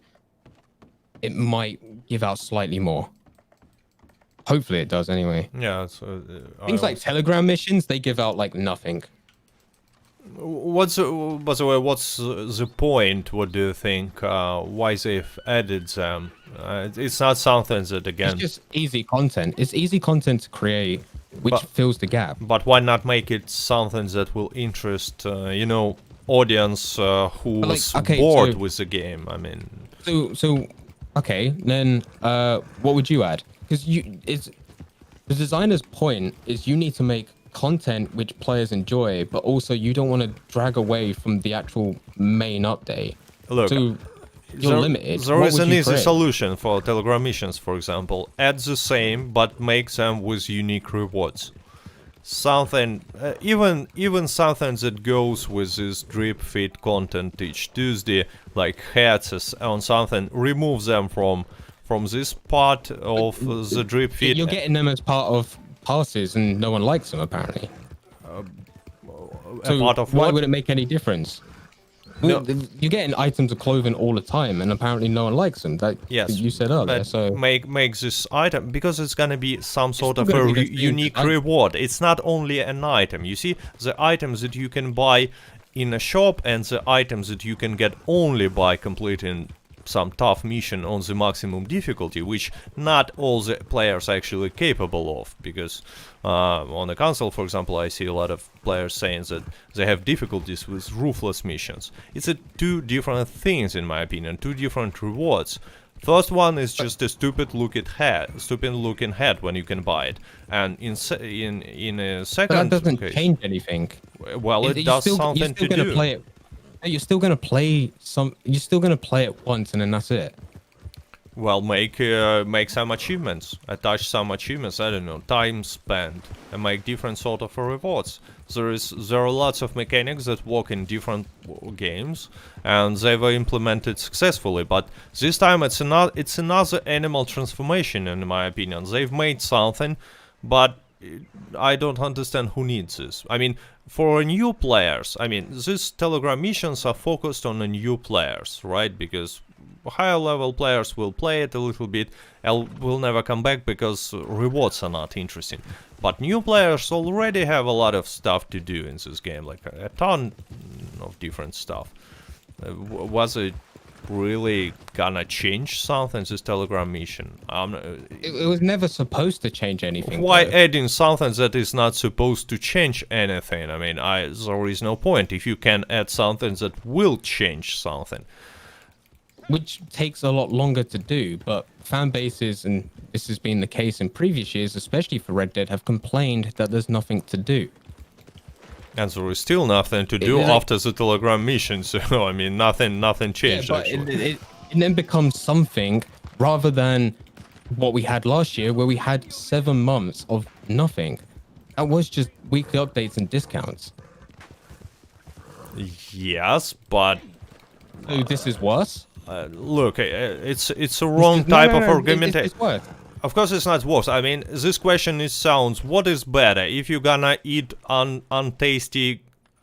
it might give out slightly more. Hopefully it does anyway. Yeah. So Things like Telegram missions, they give out like nothing. what's by the way, what's the point? What do you think? Why they've added them? It's not something that again. It's just easy content. It's easy content to create, which fills the gap. But why not make it something that will interest, audience who's bored with the game? I mean. So okay, then what would you add? Because the designer's point is you need to make content which players enjoy, but also you don't want to drag away from the actual main update. Look, so you're limited. There is an easy solution for Telegram missions, for example. Add the same, but make them with unique rewards. Something, even something that goes with this drip feed content each Tuesday, like hats on something. Remove them from this part of the drip feed. You're getting them as part of passes, and no one likes them apparently. So part of why what? would it make any difference? Well, you're getting items of clothing all the time, and apparently no one likes them. That Yes, you said earlier. but So make this item, because it's gonna be some sort of still gonna a be the same unique item. reward. It's not only an item. You see, the items that you can buy in a shop and the items that you can get only by completing some tough mission on the maximum difficulty, which not all the players are actually capable of, because on the console, for example, I see a lot of players saying that they have difficulties with ruthless missions. It's two different things, in my opinion, two different rewards. First one is just a stupid looking head when you can buy it, and in a second but that doesn't case, change anything. well, it does something to do. Play it. You're still gonna play You're still gonna play it once, and then that's it. Well, make some achievements, attach some achievements. I don't know, time spent, and make different sort of rewards. There are lots of mechanics that work in different games, and they were implemented successfully. But this time it's another animal transformation, in my opinion. They've made something, but I don't understand who needs this. I mean, for new players, I mean, these Telegram missions are focused on the new players, right? Because higher level players will play it a little bit and will never come back because rewards are not interesting. But new players already have a lot of stuff to do in this game, like a ton of different stuff. Was it really gonna change something, this Telegram mission? It was never supposed to change anything. Why though. adding something that is not supposed to change anything? I mean, there is no point if you can add something that will change something. Which takes a lot longer to do, but fan bases, and this has been the case in previous years, especially for Red Dead, have complained that there's nothing to do. And there is still nothing to do after the Telegram mission, so I mean, nothing changed. Yeah, but actually. it then becomes something rather than what we had last year, where we had 7 months of nothing. That was just weekly updates and discounts. Yes, but So this is worse. look, it's a wrong type of argumentation. It's worse. Of course, it's not worse. I mean, this question sounds: what is better? If you're gonna eat untasty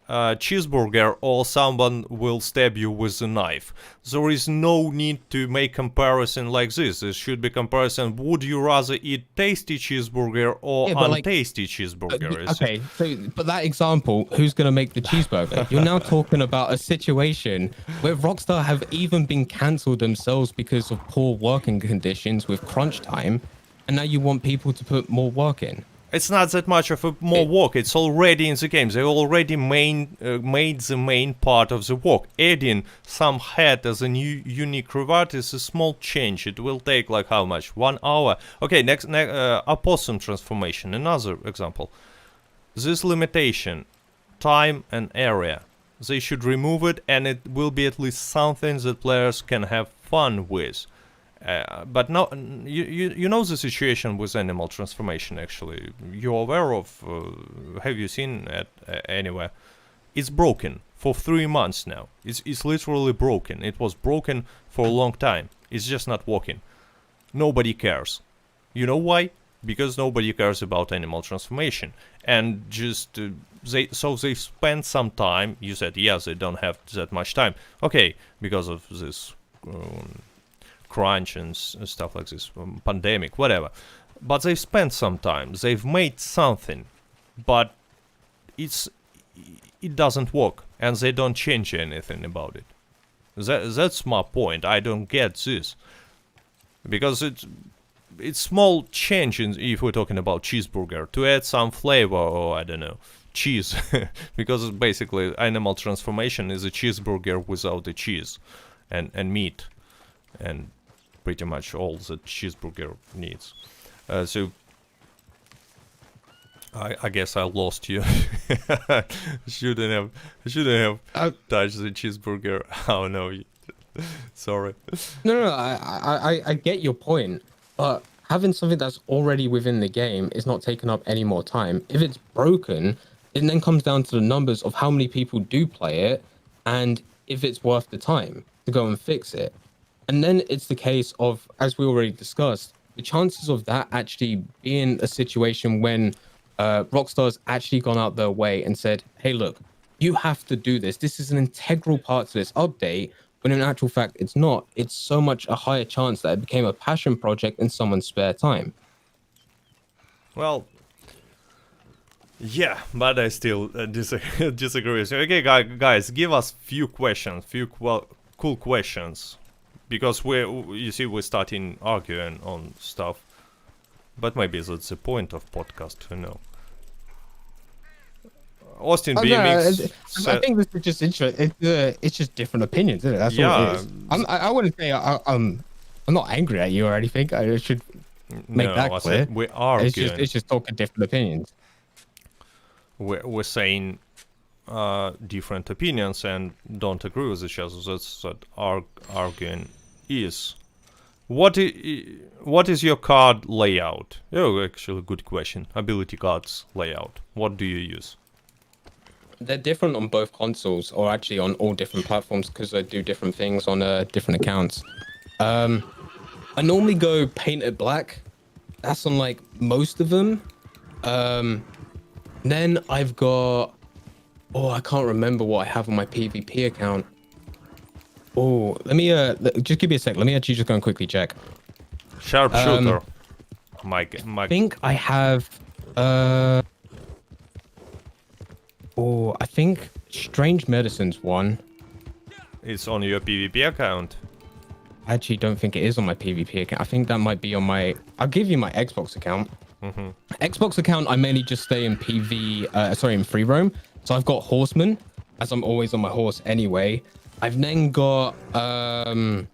cheeseburger or someone will stab you with a knife. There is no need to make comparison like this. There should be comparison. Would you rather eat tasty cheeseburger or untasty cheeseburgers? Okay, so but that example, who's gonna make the cheeseburger? You're now talking about a situation where Rockstar have even been cancelled themselves because of poor working conditions with crunch time, and now you want people to put more work in. It's not that much of a more work. It's already in the game. They already made the main part of the work. Adding some head as a new unique reward is a small change. It will take like how much? 1 hour. Okay, next opossum transformation. Another example. This limitation, time and area. They should remove it, and it will be at least something that players can have fun with. But no, you know the situation with animal transformation. Actually, you're aware of. Have you seen it anywhere? It's broken for 3 months now. It's literally broken. It was broken for a long time. It's just not working. Nobody cares. You know why? Because nobody cares about animal transformation, and just they spend some time. You said yes, they don't have that much time. Okay, because of this. Crunch and stuff like this, pandemic, whatever. But they've spent some time. They've made something, but it doesn't work, and they don't change anything about it. That's my point. I don't get this because it's small changes if we're talking about cheeseburger to add some flavor or I don't know cheese because basically animal transformation is a cheeseburger without the cheese and meat and pretty much all that cheeseburger needs. So I guess I lost you. shouldn't have touched the cheeseburger. Oh no, sorry. No, I get your point, but having something that's already within the game is not taking up any more time. If it's broken, it then comes down to the numbers of how many people do play it, and if it's worth the time to go and fix it. And then it's the case of, as we already discussed, the chances of that actually being a situation when Rockstar's actually gone out their way and said, hey, look, you have to do this. This is an integral part to this update, when in actual fact, it's not. It's so much a higher chance that it became a passion project in someone's spare time. Well, yeah, but I still disagree with you. Okay, guys, give us few questions, cool questions. Because we're starting arguing on stuff, but maybe that's the point of podcast. Who knows? Austin BMX. I think this is just interesting. It's just different opinions, isn't it? That's all it is. I wouldn't say I'm not angry at you or anything. I should make that clear. We are. It's just talking different opinions. We're saying different opinions and don't agree with each other. That's what arguing is. What is your card layout? Oh, actually, good question. Ability cards layout. What do you use? They're different on both consoles, or actually on all different platforms, because I do different things on different accounts. I normally go painted black. That's on like most of them. Then I've got, I can't remember what I have on my PvP account. Oh, let me just give me a sec. Let me actually just go and quickly check. Sharpshooter. I think I have. I think Strange Medicine's one. It's on your PvP account. I actually don't think it is on my PvP account. I think that might be on my. I'll give you my Xbox account. Mm-hmm. Xbox account, I mainly just stay in in free roam. So I've got Horseman, as I'm always on my horse anyway. I've then got, I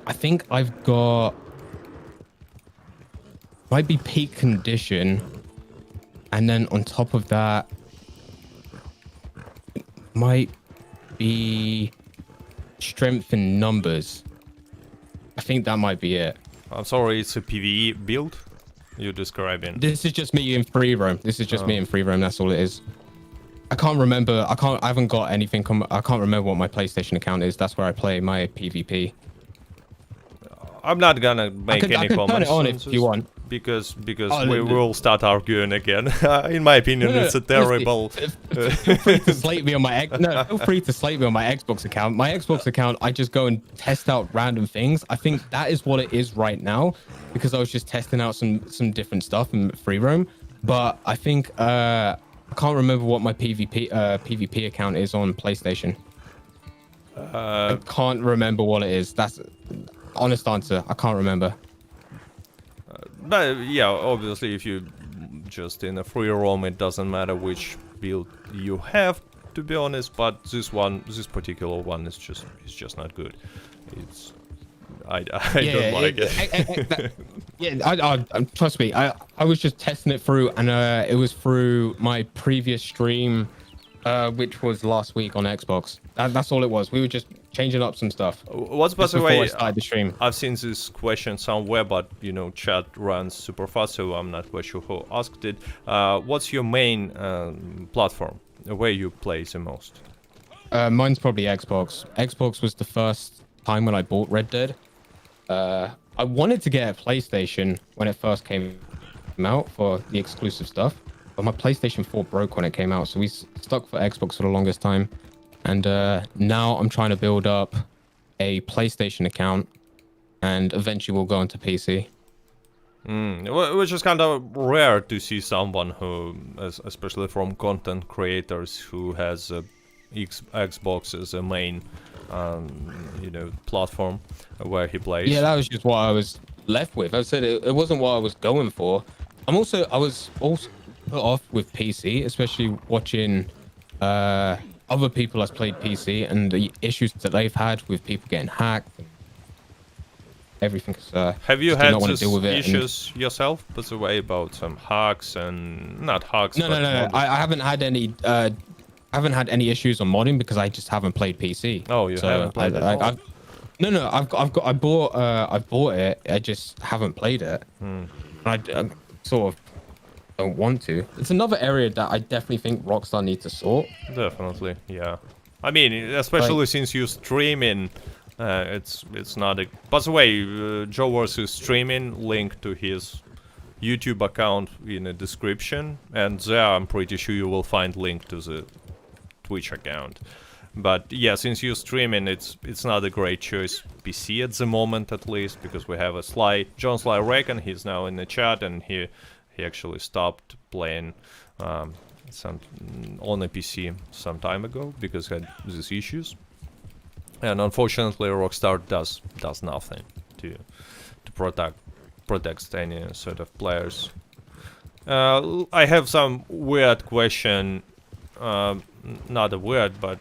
think I've got, might be peak condition. And then on top of that, might be strength in numbers. I think that might be it. I'm sorry, it's a PvE build you're describing. This is just me in free roam. Me in free roam. That's all it is. I can't remember. I haven't got anything. I can't remember what my PlayStation account is. That's where I play my PvP. I'm not gonna make any I can turn comments it on on if you want. because Oh, we will start arguing again. In my opinion, No, it's a honestly, terrible. feel free to slate me on my feel free to slate me on my Xbox account. My Xbox account, I just go and test out random things. I think that is what it is right now, because I was just testing out some different stuff in free roam. But I think I can't remember what my PvP account is on PlayStation. I can't remember what it is. That's honest answer. I can't remember. But yeah, obviously, if you just in a free roam, it doesn't matter which build you have, to be honest. But this particular one is just not good. It's I don't like it. Trust me. I was just testing it through, and it was through my previous stream, which was last week on Xbox. That's all it was. We were just changing up some stuff. What's by the before way? I started the stream. I've seen this question somewhere, but chat runs super fast, so I'm not quite sure who asked it. What's your main platform? Where you play the most? Mine's probably Xbox. Xbox was the first time when I bought Red Dead. I wanted to get a PlayStation when it first came out for the exclusive stuff, but my PlayStation 4 broke when it came out, so we stuck for Xbox for the longest time. And now I'm trying to build up a PlayStation account, and eventually we'll go into PC. Which is kind of rare to see someone who, especially from content creators, who has Xbox as a main, platform where he plays. Yeah, that was just what I was left with. I said it wasn't what I was going for. I was also put off with PC, especially watching other people that's played PC and the issues that they've had with people getting hacked. Everything. Have you had these issues yourself? By the way, about some hacks and not hacks. No. I haven't had any. I haven't had any issues on modding because I just haven't played PC. Oh, you haven't played it? I bought it. I just haven't played it. I sort of don't want to. It's another area that I definitely think Rockstar needs to sort. Definitely, yeah. I mean, especially since you're streaming, it's not a. By the way, Jowers is streaming. Link to his YouTube account in the description, and there I'm pretty sure you will find link to the Twitch account. But yeah, since you're streaming, it's not a great choice PC at the moment, at least, because we have a John Sly Reckon. He's now in the chat, and he actually stopped playing on a PC some time ago because he had these issues. And unfortunately, Rockstar does nothing to protect any sort of players. I have some weird question. Not a weird, but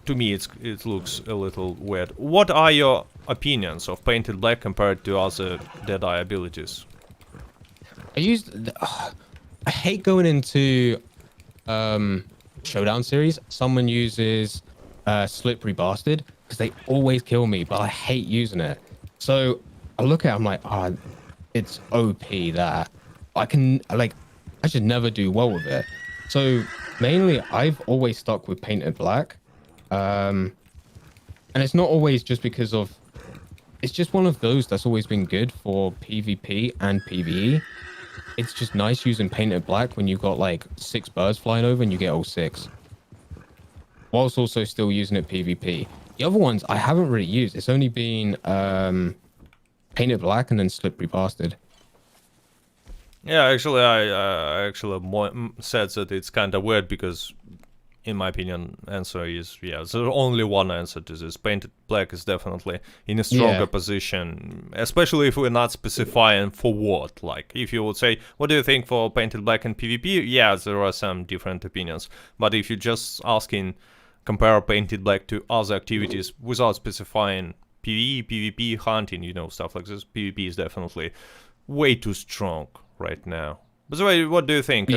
to me it looks a little weird. What are your opinions of Painted Black compared to other Deadeye abilities? I hate going into Showdown series. Someone uses Slippery Bastard because they always kill me, but I hate using it. So I look at it, I'm like, it's OP that I should never do well with it. So mainly I've always stuck with Painted Black. And it's not always just because of, it's just one of those that's always been good for PvP and PvE. It's just nice using Painted Black when you've got like 6 birds flying over and you get all 6. Whilst also still using it PvP. The other ones I haven't really used. It's only been Painted Black and then Slippery Bastard. Yeah, actually, I actually said that it's kind of weird because, in my opinion, answer is there's only one answer to this. Painted Black is definitely in a stronger position, especially if we're not specifying for what. Like, if you would say, what do you think for Painted Black and PvP? Yeah, there are some different opinions. But if you're just asking, compare Painted Black to other activities without specifying PvE, PvP, hunting, stuff like this, PvP is definitely way too strong right now. By the way, what do you think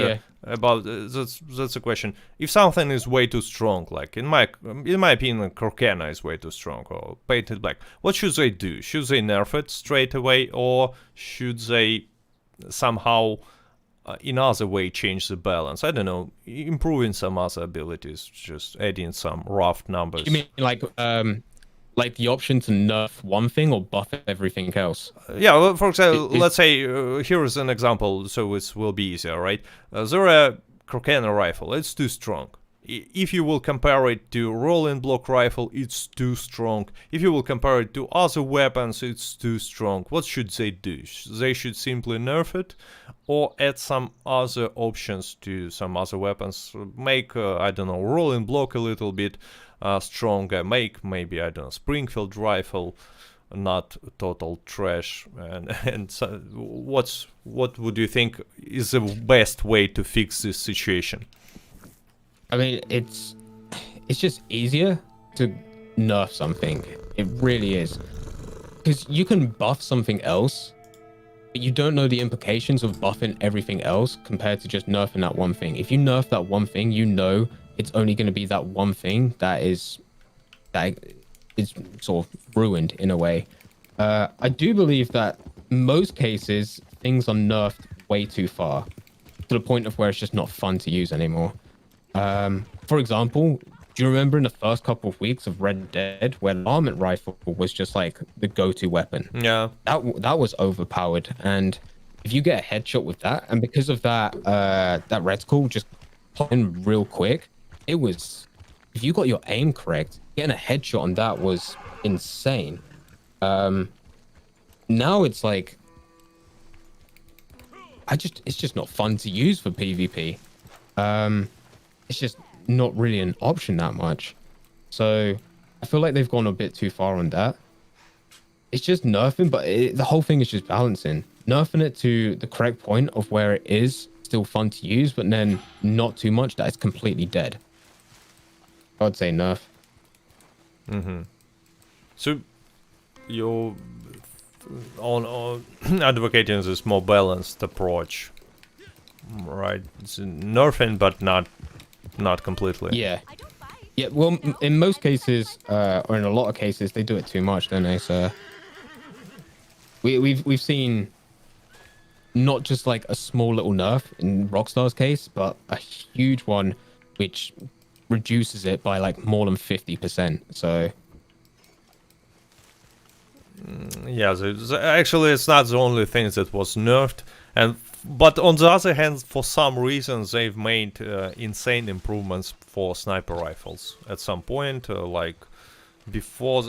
about that's a question. If something is way too strong, like in my opinion, Corkana is way too strong, or Painted Black, what should they do? Should they nerf it straight away, or should they somehow in other way change the balance? I don't know, improving some other abilities, just adding some rough numbers. You mean like like the option to nerf one thing or buff everything else. Yeah, well, for example, Is let's say here is an example, so it will be easier, right? There a Crocana rifle, it's too strong. If you will compare it to rolling block rifle, it's too strong. If you will compare it to other weapons, it's too strong. What should they do? They should simply nerf it, or add some other options to some other weapons. Make, I don't know, rolling block a little bit stronger. Make maybe, I don't know, Springfield rifle not total trash. And so what would you think is the best way to fix this situation? I mean, it's just easier to nerf something. It really is. Because you can buff something else, but you don't know the implications of buffing everything else compared to just nerfing that one thing. If you nerf that one thing, you know it's only going to be that one thing that is sort of ruined in a way. I do believe that in most cases, things are nerfed way too far to the point of where it's just not fun to use anymore. For example, do you remember in the first couple of weeks of Red Dead where the varmint rifle was just like the go-to weapon? Yeah. That was overpowered, and if you get a headshot with that, and because of that, that reticle just pop in real quick, it was, if you got your aim correct, getting a headshot on that was insane. Now it's like, it's just not fun to use for PvP. It's just not really an option that much. So I feel like they've gone a bit too far on that. It's just nerfing, but the whole thing is just balancing. Nerfing it to the correct point of where it is still fun to use, but then not too much that it's completely dead. I would say nerf. Mm-hmm. So you're on advocating this more balanced approach, right? It's nerfing, but not completely. Yeah. Yeah, well, in most cases, or in a lot of cases, they do it too much, don't they? So we've seen not just like a small little nerf in Rockstar's case, but a huge one which reduces it by like more than 50%. So yeah, actually it's not the only thing that was nerfed, but on the other hand, for some reason they've made insane improvements for sniper rifles at some point, like before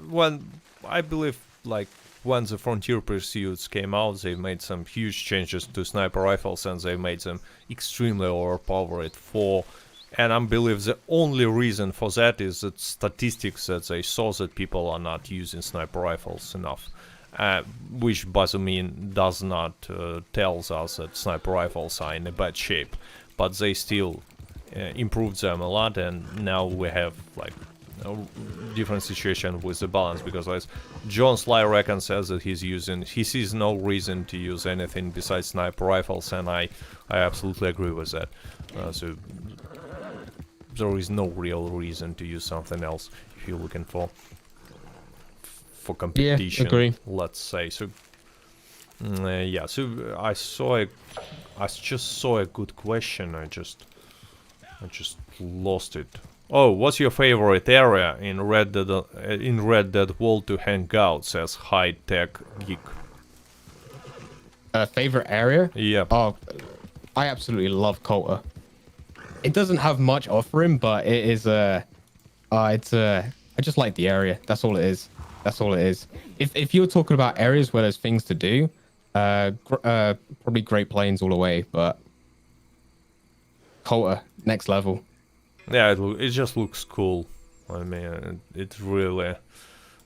when I believe like when the Frontier Pursuits came out, they made some huge changes to sniper rifles, and they made them extremely overpowered and I believe the only reason for that is that statistics that they saw that people are not using sniper rifles enough, which does not tells us that sniper rifles are in a bad shape, but they still improved them a lot, and now we have like a different situation with the balance, because as John Sly Reckon says that he sees no reason to use anything besides sniper rifles, and I absolutely agree with that. So there is no real reason to use something else if you're looking for competition. Yeah, agree. Let's say so. Yeah, so I just saw a good question. I just lost it. Oh, what's your favorite area in Red Dead World to hang out? Says High Tech Geek. Favorite area? Yeah. Oh, I absolutely love Coulter. It doesn't have much offering, but it is I just like the area. That's all it is. That's all it is. If you're talking about areas where there's things to do, probably Great Plains all the way, but Coulter, next level. Yeah, it just looks cool. I mean, it really.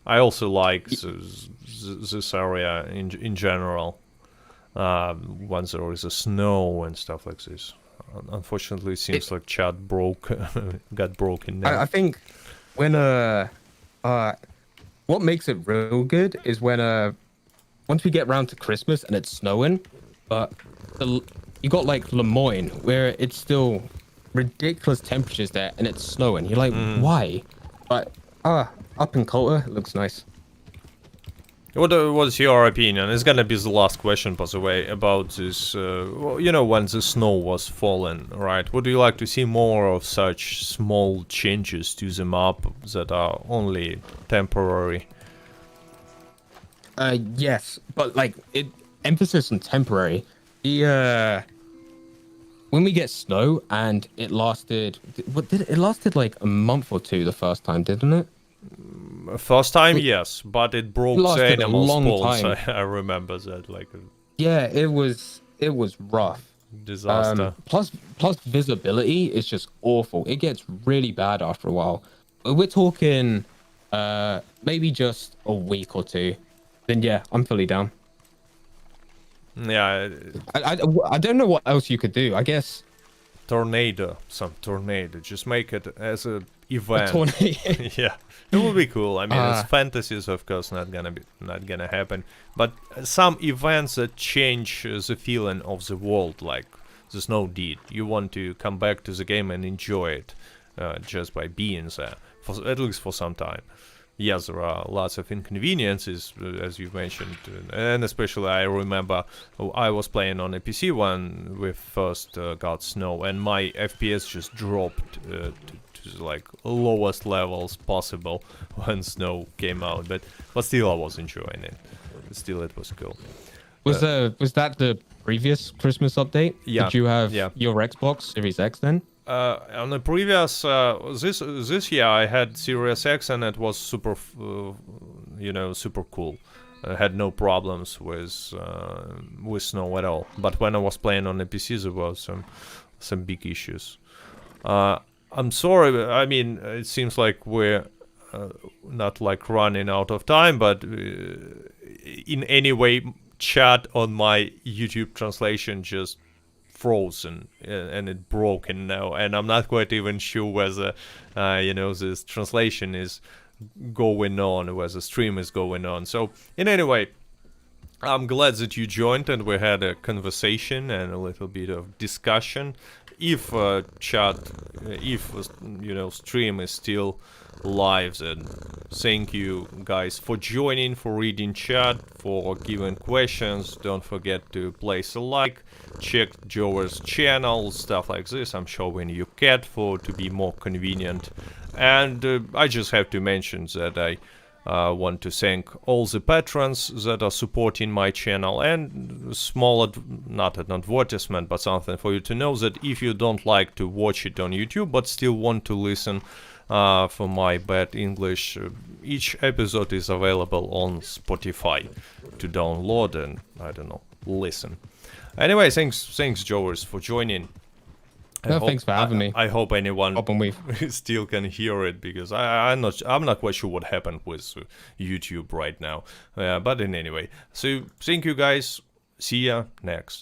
I also like this area in general. Once there is a snow and stuff like this. Unfortunately, it seems like chat got broken now. I think when what makes it real good is when once we get round to Christmas and it's snowing, but you got like Lemoyne where it's still ridiculous temperatures there and it's snowing. You're like, why? But up in Coulter, it looks nice. What's your opinion? It's gonna be the last question, by the way, about this. You know, when the snow was falling, right? Would you like to see more of such small changes to the map that are only temporary? Yes, but like emphasis on temporary. The when we get snow and it lasted, it lasted like a month or two the first time, didn't it? First time, yes, but it broke the lasted a animal long spawns. time. I remember that, like a Yeah, it was rough. disaster. Plus visibility is just awful. It gets really bad after a while. We're talking maybe just a week or two. Then yeah, I'm fully down. Yeah, I don't know what else you could do. I guess some tornado. Just make it as a a event. tornado. Yeah, it would be cool. I mean, it's Uh, fantasies, of course, not gonna happen. But some events that change the feeling of the world, like the snow did. You want to come back to the game and enjoy it, just by being there, for at least for some time. Yes, there are lots of inconveniences, as you mentioned, and especially I remember I was playing on a PC when we first got snow, and my FPS just dropped to like lowest levels possible when snow came out. But still, I was enjoying it. Still, it was cool. was that the previous Christmas update? Yeah, Did you have yeah. your Xbox Series X then? On the previous this year I had Series X and it was super super cool. I had no problems with snow at all. But when I was playing on the PC there were some big issues. I'm sorry, but, I mean, it seems like we're not like running out of time, but in any way chat on my YouTube translation just frozen and it broken now, and I'm not quite even sure whether this translation is going on, whether the stream is going on. So in any way, I'm glad that you joined and we had a conversation and a little bit of discussion. If stream is still live, then thank you guys for joining, for reading chat, for giving questions. Don't forget to place a like, check Jower's channel, stuff like this. I'm showing you cat to be more convenient. And I just have to mention that I want to thank all the patrons that are supporting my channel, and small, not an advertisement, but something for you to know that if you don't like to watch it on YouTube but still want to listen for my bad English, each episode is available on Spotify to download and, I don't know, listen. Anyway, thanks Jowers for joining. Thanks for having me. I hope anyone Up and weave. still can hear it, because I'm not quite sure what happened with YouTube right now. But in any way, so thank you guys. See ya next